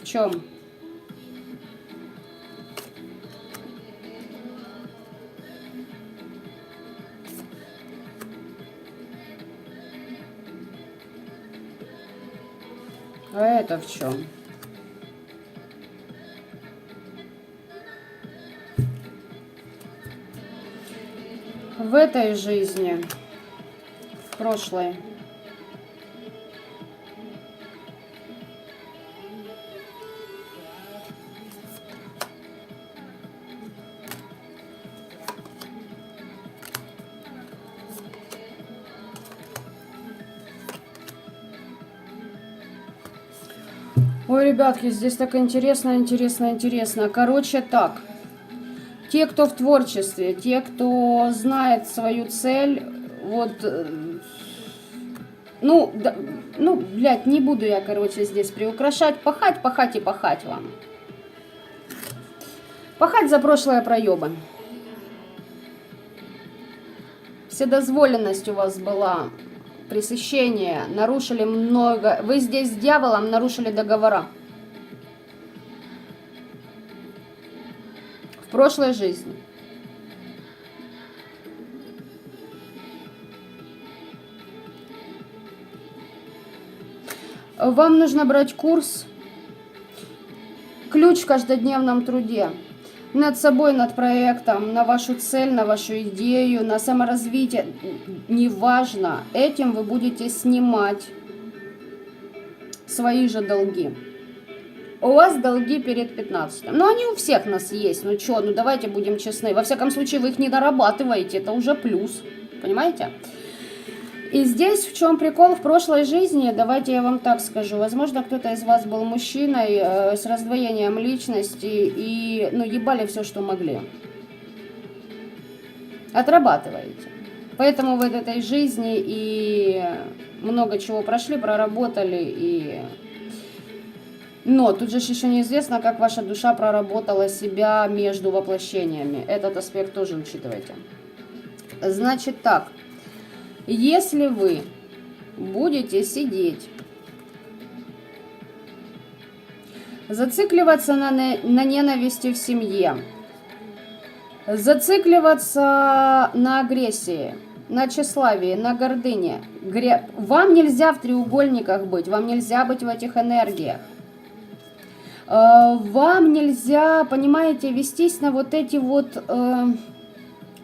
В чем? А это в чем? В этой жизни, в прошлой, Ой, ребятки, здесь так интересно, интересно, интересно. Короче, так. Те, кто в творчестве, те, кто знает свою цель, вот, ну, да, ну, блядь, не буду я, короче, здесь приукрашать. Пахать, пахать и пахать вам. Пахать за прошлое проебы. Вседозволенность у вас была, пресыщение, нарушили много. Вы здесь с дьяволом нарушили договора. В прошлой жизни. Вам нужно брать курс «Ключ в каждодневном труде». Над собой, над проектом, на вашу цель, на вашу идею, на саморазвитие. Неважно, этим вы будете снимать свои же долги. У вас долги перед 15-м. Ну, они у всех нас есть. Ну, что, ну, давайте будем честны. Во всяком случае, вы их не дорабатываете. Это уже плюс. Понимаете? И здесь в чем прикол в прошлой жизни, давайте я вам так скажу. Возможно, кто-то из вас был мужчиной с раздвоением личности и, ну, ебали все, что могли. Отрабатываете. Поэтому вы в этой жизни и много чего прошли, проработали и... Но тут же еще неизвестно, как ваша душа проработала себя между воплощениями. Этот аспект тоже учитывайте. Значит так. Если вы будете сидеть, зацикливаться на ненависти в семье, зацикливаться на агрессии, на тщеславии, на гордыне, вам нельзя в треугольниках быть, вам нельзя быть в этих энергиях. Вам нельзя, понимаете, вестись на вот эти вот...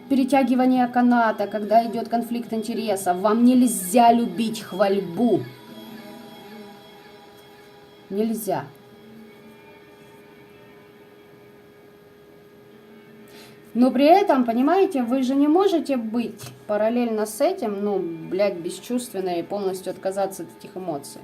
перетягивание каната, когда идет конфликт интересов. Вам нельзя любить хвальбу. Нельзя. Но при этом, понимаете, вы же не можете быть параллельно с этим, ну, блядь, бесчувственной и полностью отказаться от этих эмоций.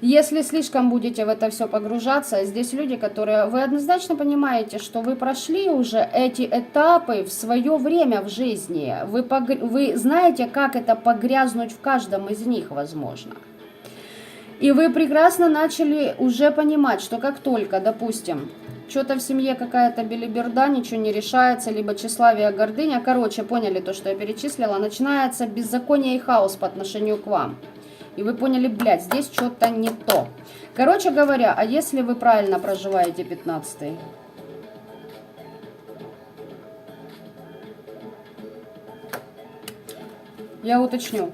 Если слишком будете в это все погружаться, здесь люди, которые... Вы однозначно понимаете, что вы прошли уже эти этапы в свое время в жизни. Вы знаете, как это погрязнуть в каждом из них, возможно. И вы прекрасно начали уже понимать, что как только, допустим, что-то в семье какая-то белиберда, ничего не решается, либо тщеславие, гордыня, короче, поняли то, что я перечислила, начинается беззаконие и хаос по отношению к вам. И вы поняли, блядь, здесь что-то не то. Короче говоря, а если вы правильно проживаете 15-й? Я уточню.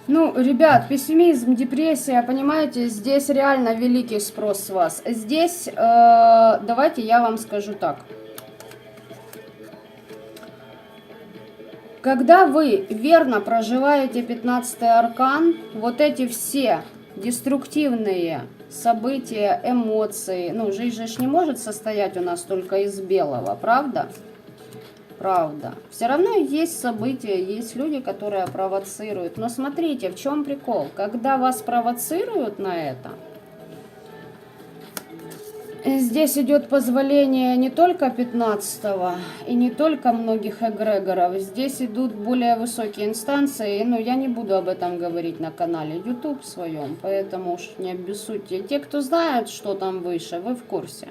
Ну, ребят, пессимизм, депрессия, понимаете, здесь реально великий спрос с вас. Здесь, давайте я вам скажу так. Когда вы верно проживаете 15-й аркан, вот эти все деструктивные события, эмоции, ну, жизнь же не может состоять у нас только из белого, правда? Правда. Все равно есть события, есть люди, которые провоцируют. Но смотрите, в чем прикол? Когда вас провоцируют на это, здесь идет позволение не только 15-го и не только многих эгрегоров. Здесь идут более высокие инстанции. Но я не буду об этом говорить на канале YouTube своем, поэтому уж не обессудьте. Те, кто знает, что там выше, вы в курсе.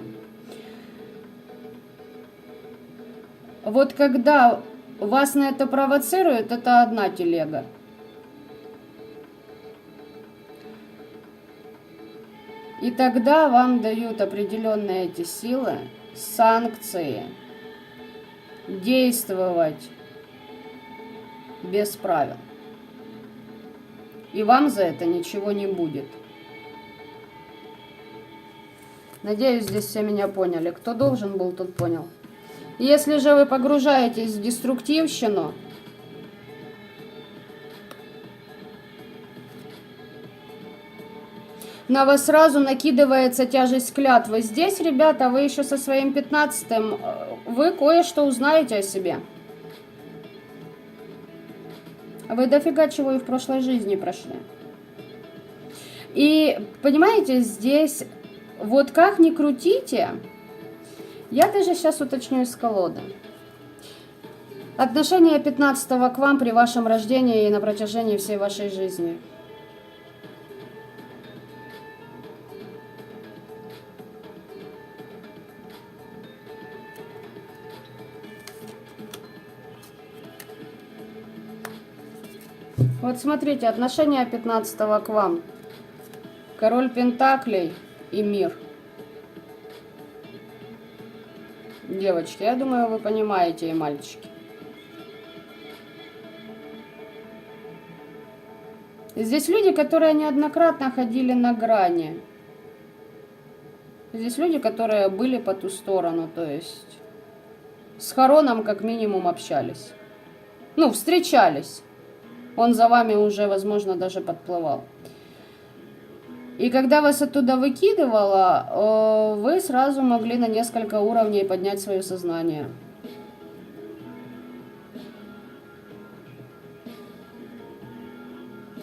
Вот когда вас на это провоцируют, это одна телега. И тогда вам дают определенные эти силы, санкции, действовать без правил. И вам за это ничего не будет. Надеюсь, здесь все меня поняли. Кто должен был, тот понял. Если же вы погружаетесь в деструктивщину, на вас сразу накидывается тяжесть клятвы. Здесь, ребята, вы еще со своим 15-м, вы кое-что узнаете о себе. Вы дофига чего и в прошлой жизни прошли. И, понимаете, здесь, вот как ни крутите, я даже сейчас уточню из колоды. Отношение 15-го к вам при вашем рождении и на протяжении всей вашей жизни. Вот смотрите, отношение 15-го к вам. Король Пентаклей и мир. Девочки, я думаю, вы понимаете, и мальчики. Здесь люди, которые неоднократно ходили на грани. Здесь люди, которые были по ту сторону, то есть с Хароном как минимум общались. Ну, встречались. Он за вами уже, возможно, даже подплывал. И когда вас оттуда выкидывало, вы сразу могли на несколько уровней поднять свое сознание.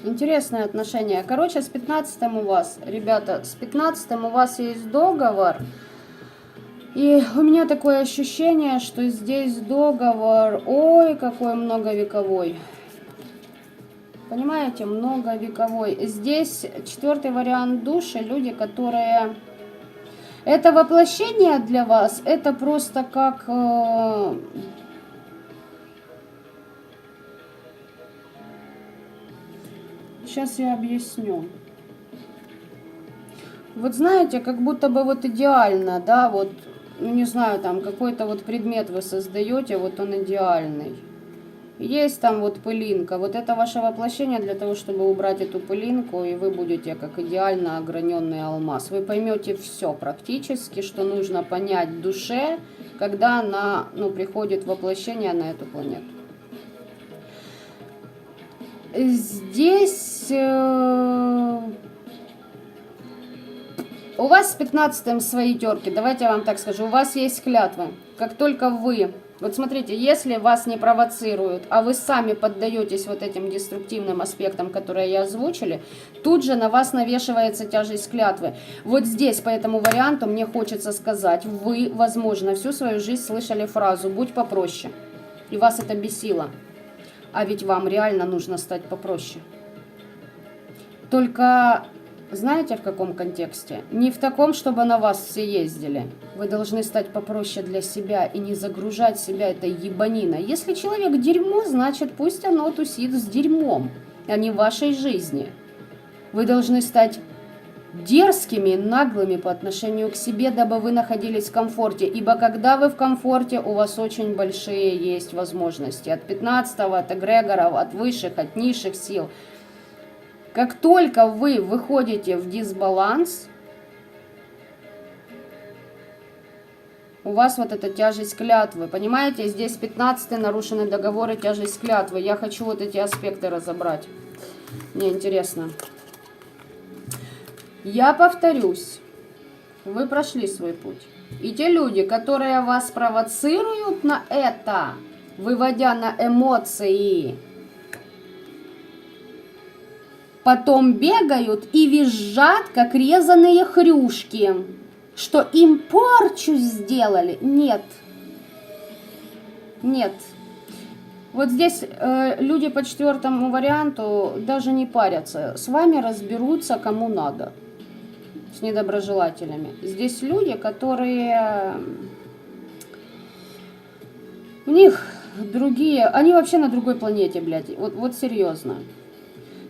Интересное отношение. Короче, с 15-м у вас, ребята, с 15-м у вас есть договор. И у меня такое ощущение, что здесь договор, ой, какой многовековой. Понимаете, многовековой. Здесь 4-й вариант души, люди, которые... Это воплощение для вас, это просто как... Сейчас я объясню. Вот знаете, как будто бы вот идеально, да, вот, ну не знаю, там какой-то вот предмет вы создаете, вот он идеальный. Есть там вот пылинка, вот это ваше воплощение для того, чтобы убрать эту пылинку, и вы будете как идеально ограненный алмаз. Вы поймете все практически, что нужно понять в душе, когда она, ну, приходит воплощение на эту планету. Здесь у вас с 15-м свои терки, давайте я вам так скажу, у вас есть клятвы. Как только вы, вот смотрите, если вас не провоцируют, а вы сами поддаетесь вот этим деструктивным аспектам, которые я озвучили, тут же на вас навешивается тяжесть клятвы. Вот здесь по этому варианту мне хочется сказать, вы, возможно, всю свою жизнь слышали фразу «будь попроще», и вас это бесило. А ведь вам реально нужно стать попроще. Только знаете, в каком контексте? Не в таком, чтобы на вас все ездили. Вы должны стать попроще для себя и не загружать себя этой ебаниной. Если человек дерьмо, значит пусть оно тусит с дерьмом, а не в вашей жизни. Вы должны стать дерзкими и наглыми по отношению к себе, дабы вы находились в комфорте. Ибо когда вы в комфорте, у вас очень большие есть возможности. От 15-го, от эгрегоров, от высших, от низших сил. Как только вы выходите в дисбаланс, у вас вот эта тяжесть клятвы. Понимаете, здесь 15-й нарушенный договор и тяжесть клятвы. Я хочу вот эти аспекты разобрать. Мне интересно. Я повторюсь, вы прошли свой путь. И те люди, которые вас провоцируют на это, выводя на эмоции, потом бегают и визжат, как резаные хрюшки, что им порчу сделали. Нет. Нет. Вот здесь люди по 4-му варианту даже не парятся. С вами разберутся кому надо. С недоброжелателями. Здесь люди, которые... У них другие... Они вообще на другой планете, блядь. Вот серьезно.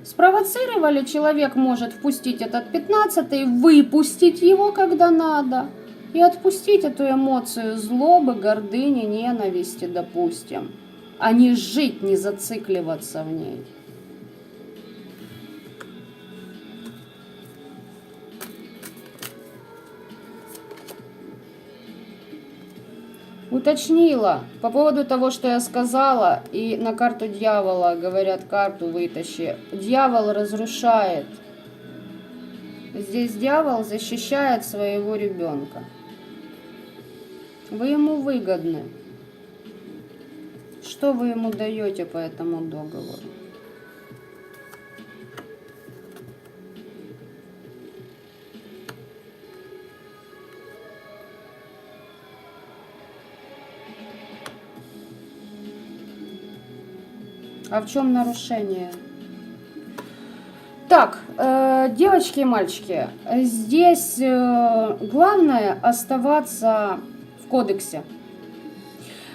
Спровоцировали, человек может впустить этот 15-й, выпустить его, когда надо. И отпустить эту эмоцию злобы, гордыни, ненависти, допустим. А не жить, не зацикливаться в ней. Уточнила по поводу того, что я сказала, и на карту дьявола, говорят, карту вытащи. Дьявол разрушает. Здесь дьявол защищает своего ребенка. Вы ему выгодны. Что вы ему даете по этому договору? А в чем нарушение? Так, девочки и мальчики, здесь главное оставаться в кодексе.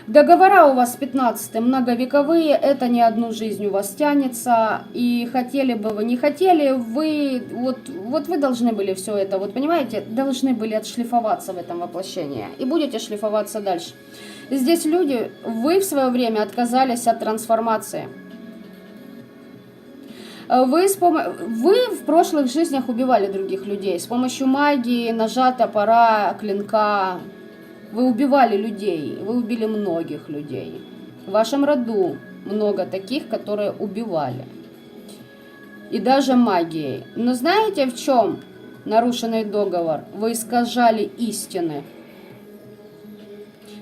Договора у вас 15 многовековые, это не одну жизнь у вас тянется, и хотели бы вы, не хотели, вы, вот вы должны были все это, вот понимаете, должны были отшлифоваться в этом воплощении, и будете шлифоваться дальше. Здесь люди, вы в свое время отказались от трансформации. Вы в прошлых жизнях убивали других людей с помощью магии, ножа, топора, клинка. Вы убивали людей, вы убили многих людей. В вашем роду много таких, которые убивали. И даже магией. Но знаете, в чем нарушенный договор? Вы искажали истины.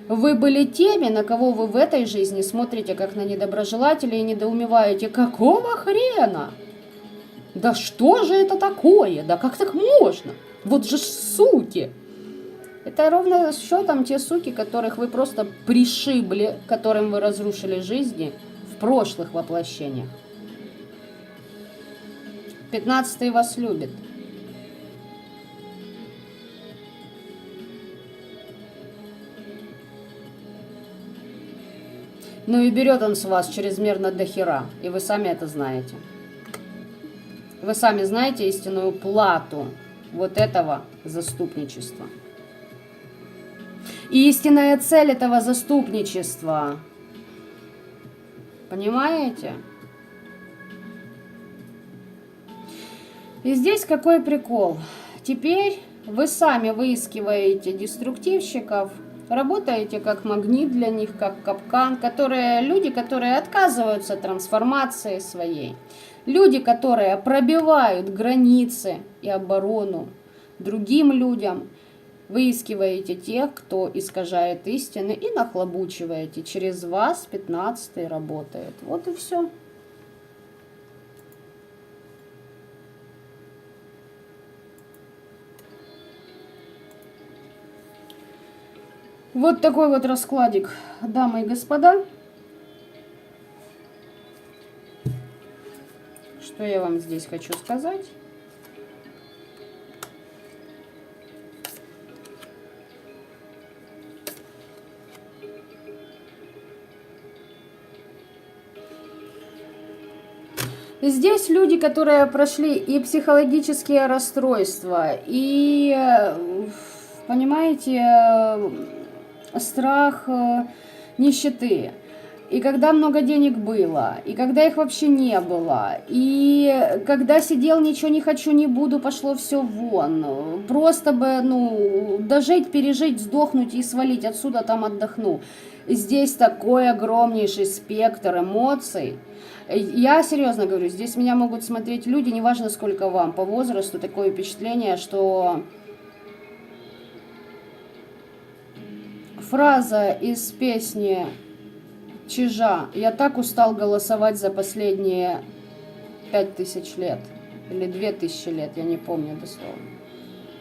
Вы были теми, на кого вы в этой жизни смотрите как на недоброжелателей и недоумеваете, какого хрена? Да что же это такое? Да как так можно? Вот же суки! Это ровно счетом те суки, которых вы просто пришибли, которым вы разрушили жизни в прошлых воплощениях. 15-й вас любит. Ну и берет он с вас чрезмерно до хера, и вы сами это знаете. Вы сами знаете истинную плату вот этого заступничества. И истинная цель этого заступничества. Понимаете? И здесь какой прикол? Теперь вы сами выискиваете деструктивщиков, работаете как магнит для них, как капкан, люди, которые отказываются от трансформации своей. Люди, которые пробивают границы и оборону другим людям. Выискиваете тех, кто искажает истины, и нахлобучиваете. Через вас 15-й работает. Вот и все. Вот такой вот раскладик, дамы и господа. Что я вам здесь хочу сказать? Здесь люди, которые прошли и психологические расстройства, и, понимаете, страх нищеты. И когда много денег было, и когда их вообще не было, и когда сидел, ничего не хочу, не буду, пошло все вон. Просто бы, дожить, пережить, сдохнуть и свалить отсюда, там отдохну. Здесь такой огромнейший спектр эмоций. Я серьезно говорю, здесь меня могут смотреть люди, неважно сколько вам, по возрасту, такое впечатление, что фраза из песни Чижа «Я так устал голосовать за последние 5000 лет» или 2000 лет, я не помню дословно.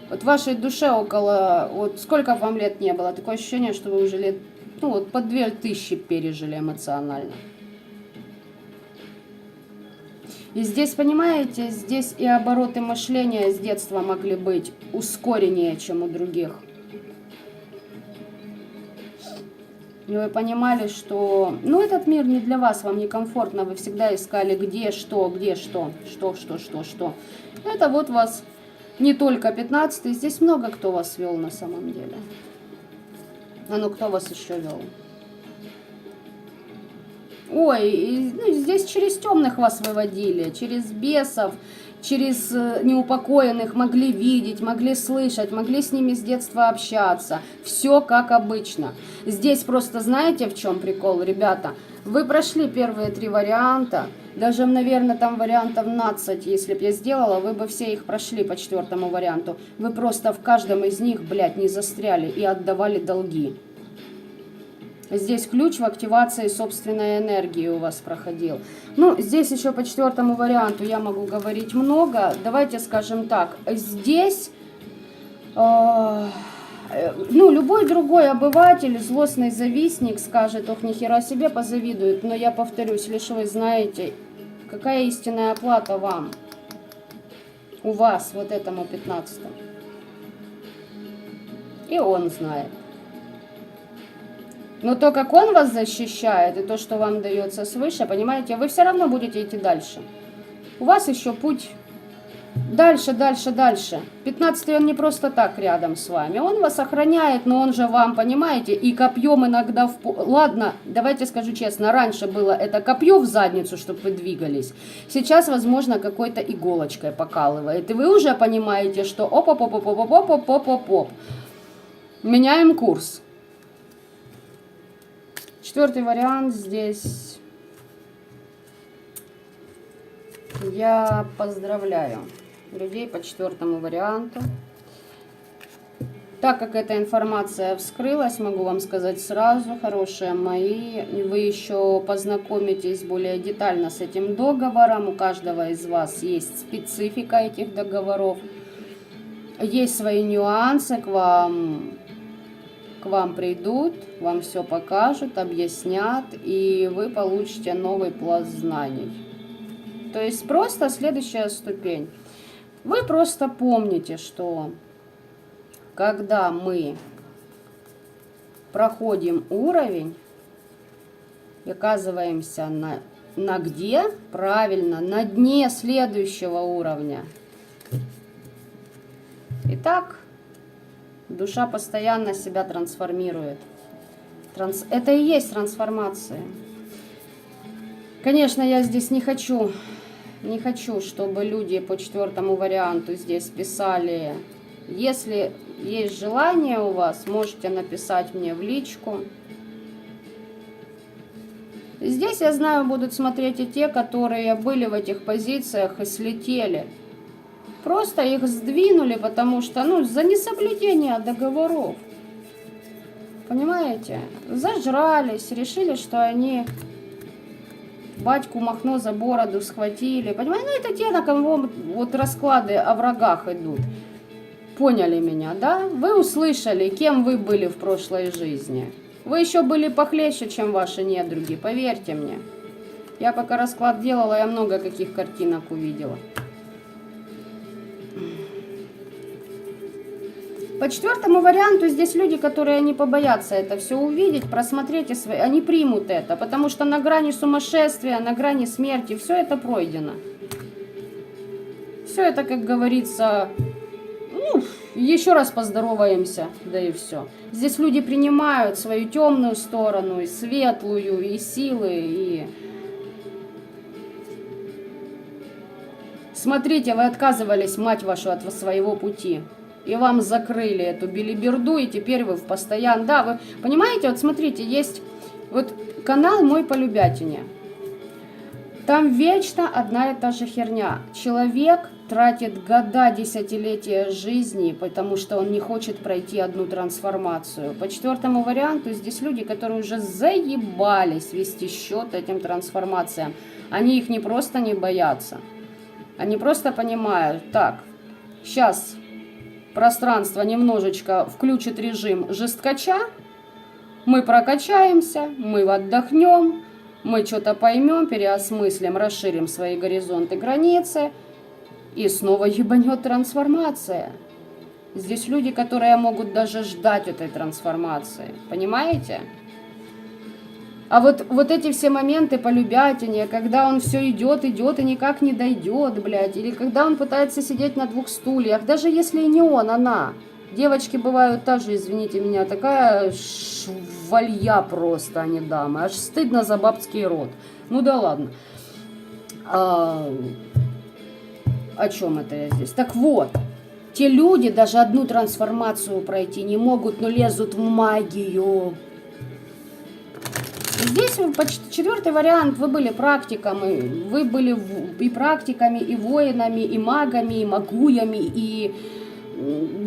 Вот в вашей душе около, вот сколько вам лет не было, такое ощущение, что вы уже лет, по 2000 пережили эмоционально. И здесь, понимаете, здесь и обороты мышления с детства могли быть ускореннее, чем у других. И вы понимали, что, этот мир не для вас, вам некомфортно, вы всегда искали где, что. Это вот вас не только 15-й, здесь много кто вас вел на самом деле. А кто вас еще вел? Ой, здесь через темных вас выводили, через бесов, через неупокоенных могли видеть, могли слышать, могли с ними с детства общаться. Все как обычно. Здесь просто знаете, в чем прикол, ребята? Вы прошли первые 3 варианта, даже, наверное, там вариантов 15, если бы я сделала, вы бы все их прошли по 4-му варианту. Вы просто в каждом из них, блядь, не застряли и отдавали долги. Здесь ключ в активации собственной энергии у вас проходил. Ну, здесь еще по 4-му варианту я могу говорить много. Давайте скажем так. Здесь, ну, любой другой обыватель, злостный завистник скажет, ох, нихера себе, позавидует. Но я повторюсь, лишь вы знаете, какая истинная оплата вам, у вас, вот этому 15-му. И он знает. Но то, как он вас защищает, и то, что вам дается свыше, понимаете, вы все равно будете идти дальше. У вас еще путь дальше, дальше, дальше. 15-й он не просто так рядом с вами. Он вас охраняет, но он же вам, понимаете, и копьем иногда... Ладно, давайте скажу честно, раньше было это копье в задницу, чтобы вы двигались. Сейчас, возможно, какой-то иголочкой покалывает. И вы уже понимаете, что оп-оп-оп-оп-оп-оп-оп-оп-оп. Меняем курс. 4-й вариант здесь. Я поздравляю людей по 4-му варианту. Так как эта информация вскрылась, могу вам сказать сразу, хорошие мои, вы еще познакомитесь более детально с этим договором. У каждого из вас есть специфика этих договоров. Есть свои нюансы, к вам придут, вам все покажут, объяснят, и вы получите новый пласт знаний. То есть просто следующая ступень. Вы просто помните, что когда мы проходим уровень и оказываемся на где? Правильно, на дне следующего уровня. Итак, душа постоянно себя трансформирует. Это и есть трансформация. Конечно, я здесь не хочу, чтобы люди по 4-му варианту здесь писали. Если есть желание у вас, можете написать мне в личку. Здесь, я знаю, будут смотреть и те, которые были в этих позициях и слетели. Просто их сдвинули, потому что, ну, за несоблюдение договоров. Понимаете? Зажрались, решили, что они батьку Махно за бороду схватили. Понимаете? Ну, это те, на кого вот расклады о врагах идут. Поняли меня, да? Вы услышали, кем вы были в прошлой жизни. Вы еще были похлеще, чем ваши недруги, поверьте мне. Я пока расклад делала, я много каких картинок увидела. По 4-му варианту здесь люди, которые не побоятся это все увидеть, просмотреть, они примут это, потому что на грани сумасшествия, на грани смерти, все это пройдено. Все это, как говорится, ну, еще раз поздороваемся, да и все. Здесь люди принимают свою темную сторону, и светлую, и силы, и... Смотрите, вы отказывались, мать вашу, от своего пути. И вам закрыли эту билиберду, и теперь вы в постоянном... Да, вы понимаете, вот смотрите, есть вот канал «Мой полюбятине». Там вечно одна и та же херня. Человек тратит года, десятилетия жизни, потому что он не хочет пройти одну трансформацию. По 4-му варианту здесь люди, которые уже заебались вести счет этим трансформациям. Они их не просто не боятся. Они просто понимают, так, сейчас... Пространство немножечко включит режим жесткача, мы прокачаемся, мы отдохнем, мы что-то поймем, переосмыслим, расширим свои горизонты, границы, и снова ебанет трансформация. Здесь люди, которые могут даже ждать этой трансформации, понимаете? А вот эти все моменты полюбятения, когда он все идет, идет и никак не дойдет, блядь, или когда он пытается сидеть на 2 стульях, даже если и не он, она. Девочки бывают тоже, извините меня, такая швалья просто, а не дамы. Аж стыдно за бабский род. Ну да ладно. О чем это я здесь? Так вот, те люди даже одну трансформацию пройти не могут, но лезут в магию. Здесь четвертый вариант, вы были практиками, вы были и практиками, и воинами, и магами, и магуями, и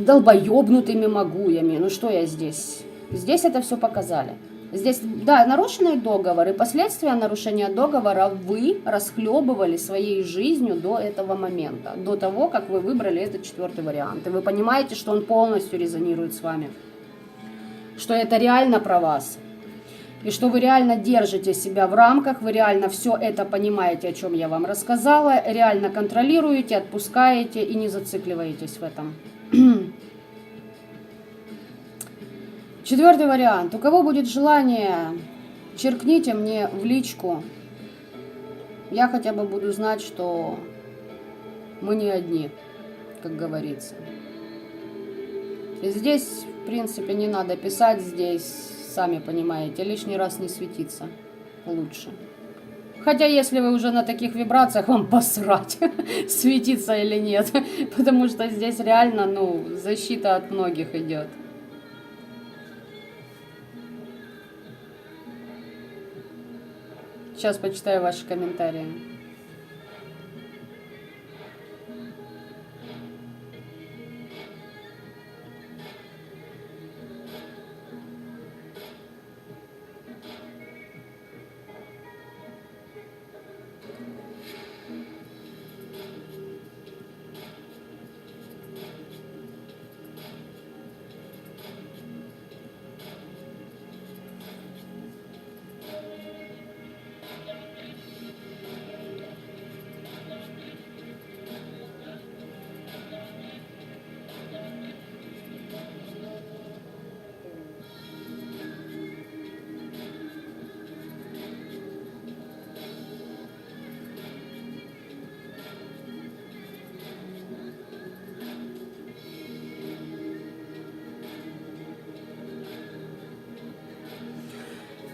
долбоебнутыми магуями. Ну что я здесь? Здесь это все показали. Здесь, да, нарушенный договор, и последствия нарушения договора вы расхлебывали своей жизнью до этого момента, до того, как вы выбрали этот четвертый вариант. И вы понимаете, что он полностью резонирует с вами, что это реально про вас, и что вы реально держите себя в рамках, вы реально все это понимаете, о чем я вам рассказала, реально контролируете, отпускаете и не зацикливаетесь в этом. Четвертый вариант. У кого будет желание, черкните мне в личку. Я хотя бы буду знать, что мы не одни, как говорится. И здесь, в принципе, не надо писать, здесь, сами понимаете, лишний раз не светиться лучше. Хотя, если вы уже на таких вибрациях, вам посрать, светиться или нет. Потому что здесь реально, ну, защита от многих идет. Сейчас почитаю ваши комментарии.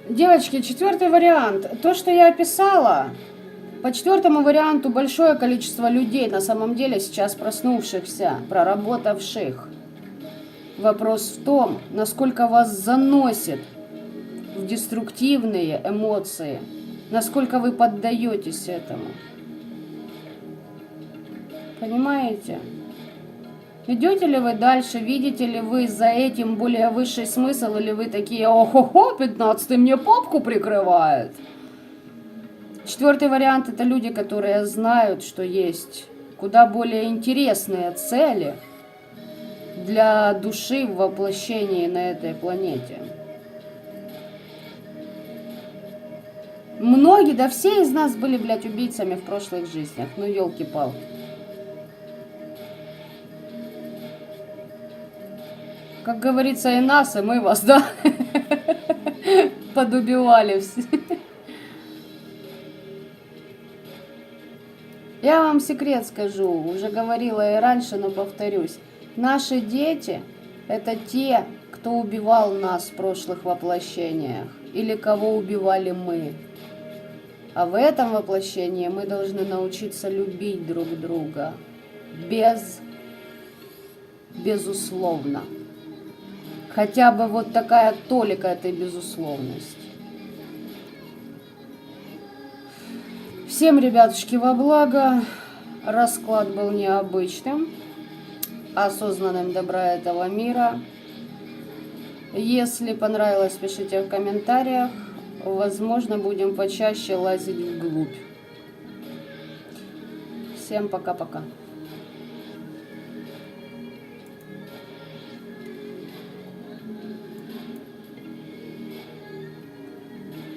Девочки, четвертый вариант. То, что я описала, по четвертому варианту большое количество людей на самом деле сейчас проснувшихся, проработавших. Вопрос в том, насколько вас заносит в деструктивные эмоции, насколько вы поддаетесь этому. Понимаете? Идете ли вы дальше, видите ли вы за этим более высший смысл, или вы такие, ого-го, 15-й мне попку прикрывает? Четвертый вариант — это люди, которые знают, что есть куда более интересные цели для души в воплощении на этой планете. Многие, да все из нас были, блядь, убийцами в прошлых жизнях. Ну, елки-палки. Как говорится, и нас, и мы вас, да, подубивали все. Я вам секрет скажу, уже говорила и раньше, но повторюсь. Наши дети – это те, кто убивал нас в прошлых воплощениях, или кого убивали мы. А в этом воплощении мы должны научиться любить друг друга. Безусловно. Хотя бы вот такая толика этой безусловности. Всем, ребятушки, во благо. Расклад был необычным, осознанным добра этого мира. Если понравилось, пишите в комментариях. Возможно, будем почаще лазить вглубь. Всем пока-пока.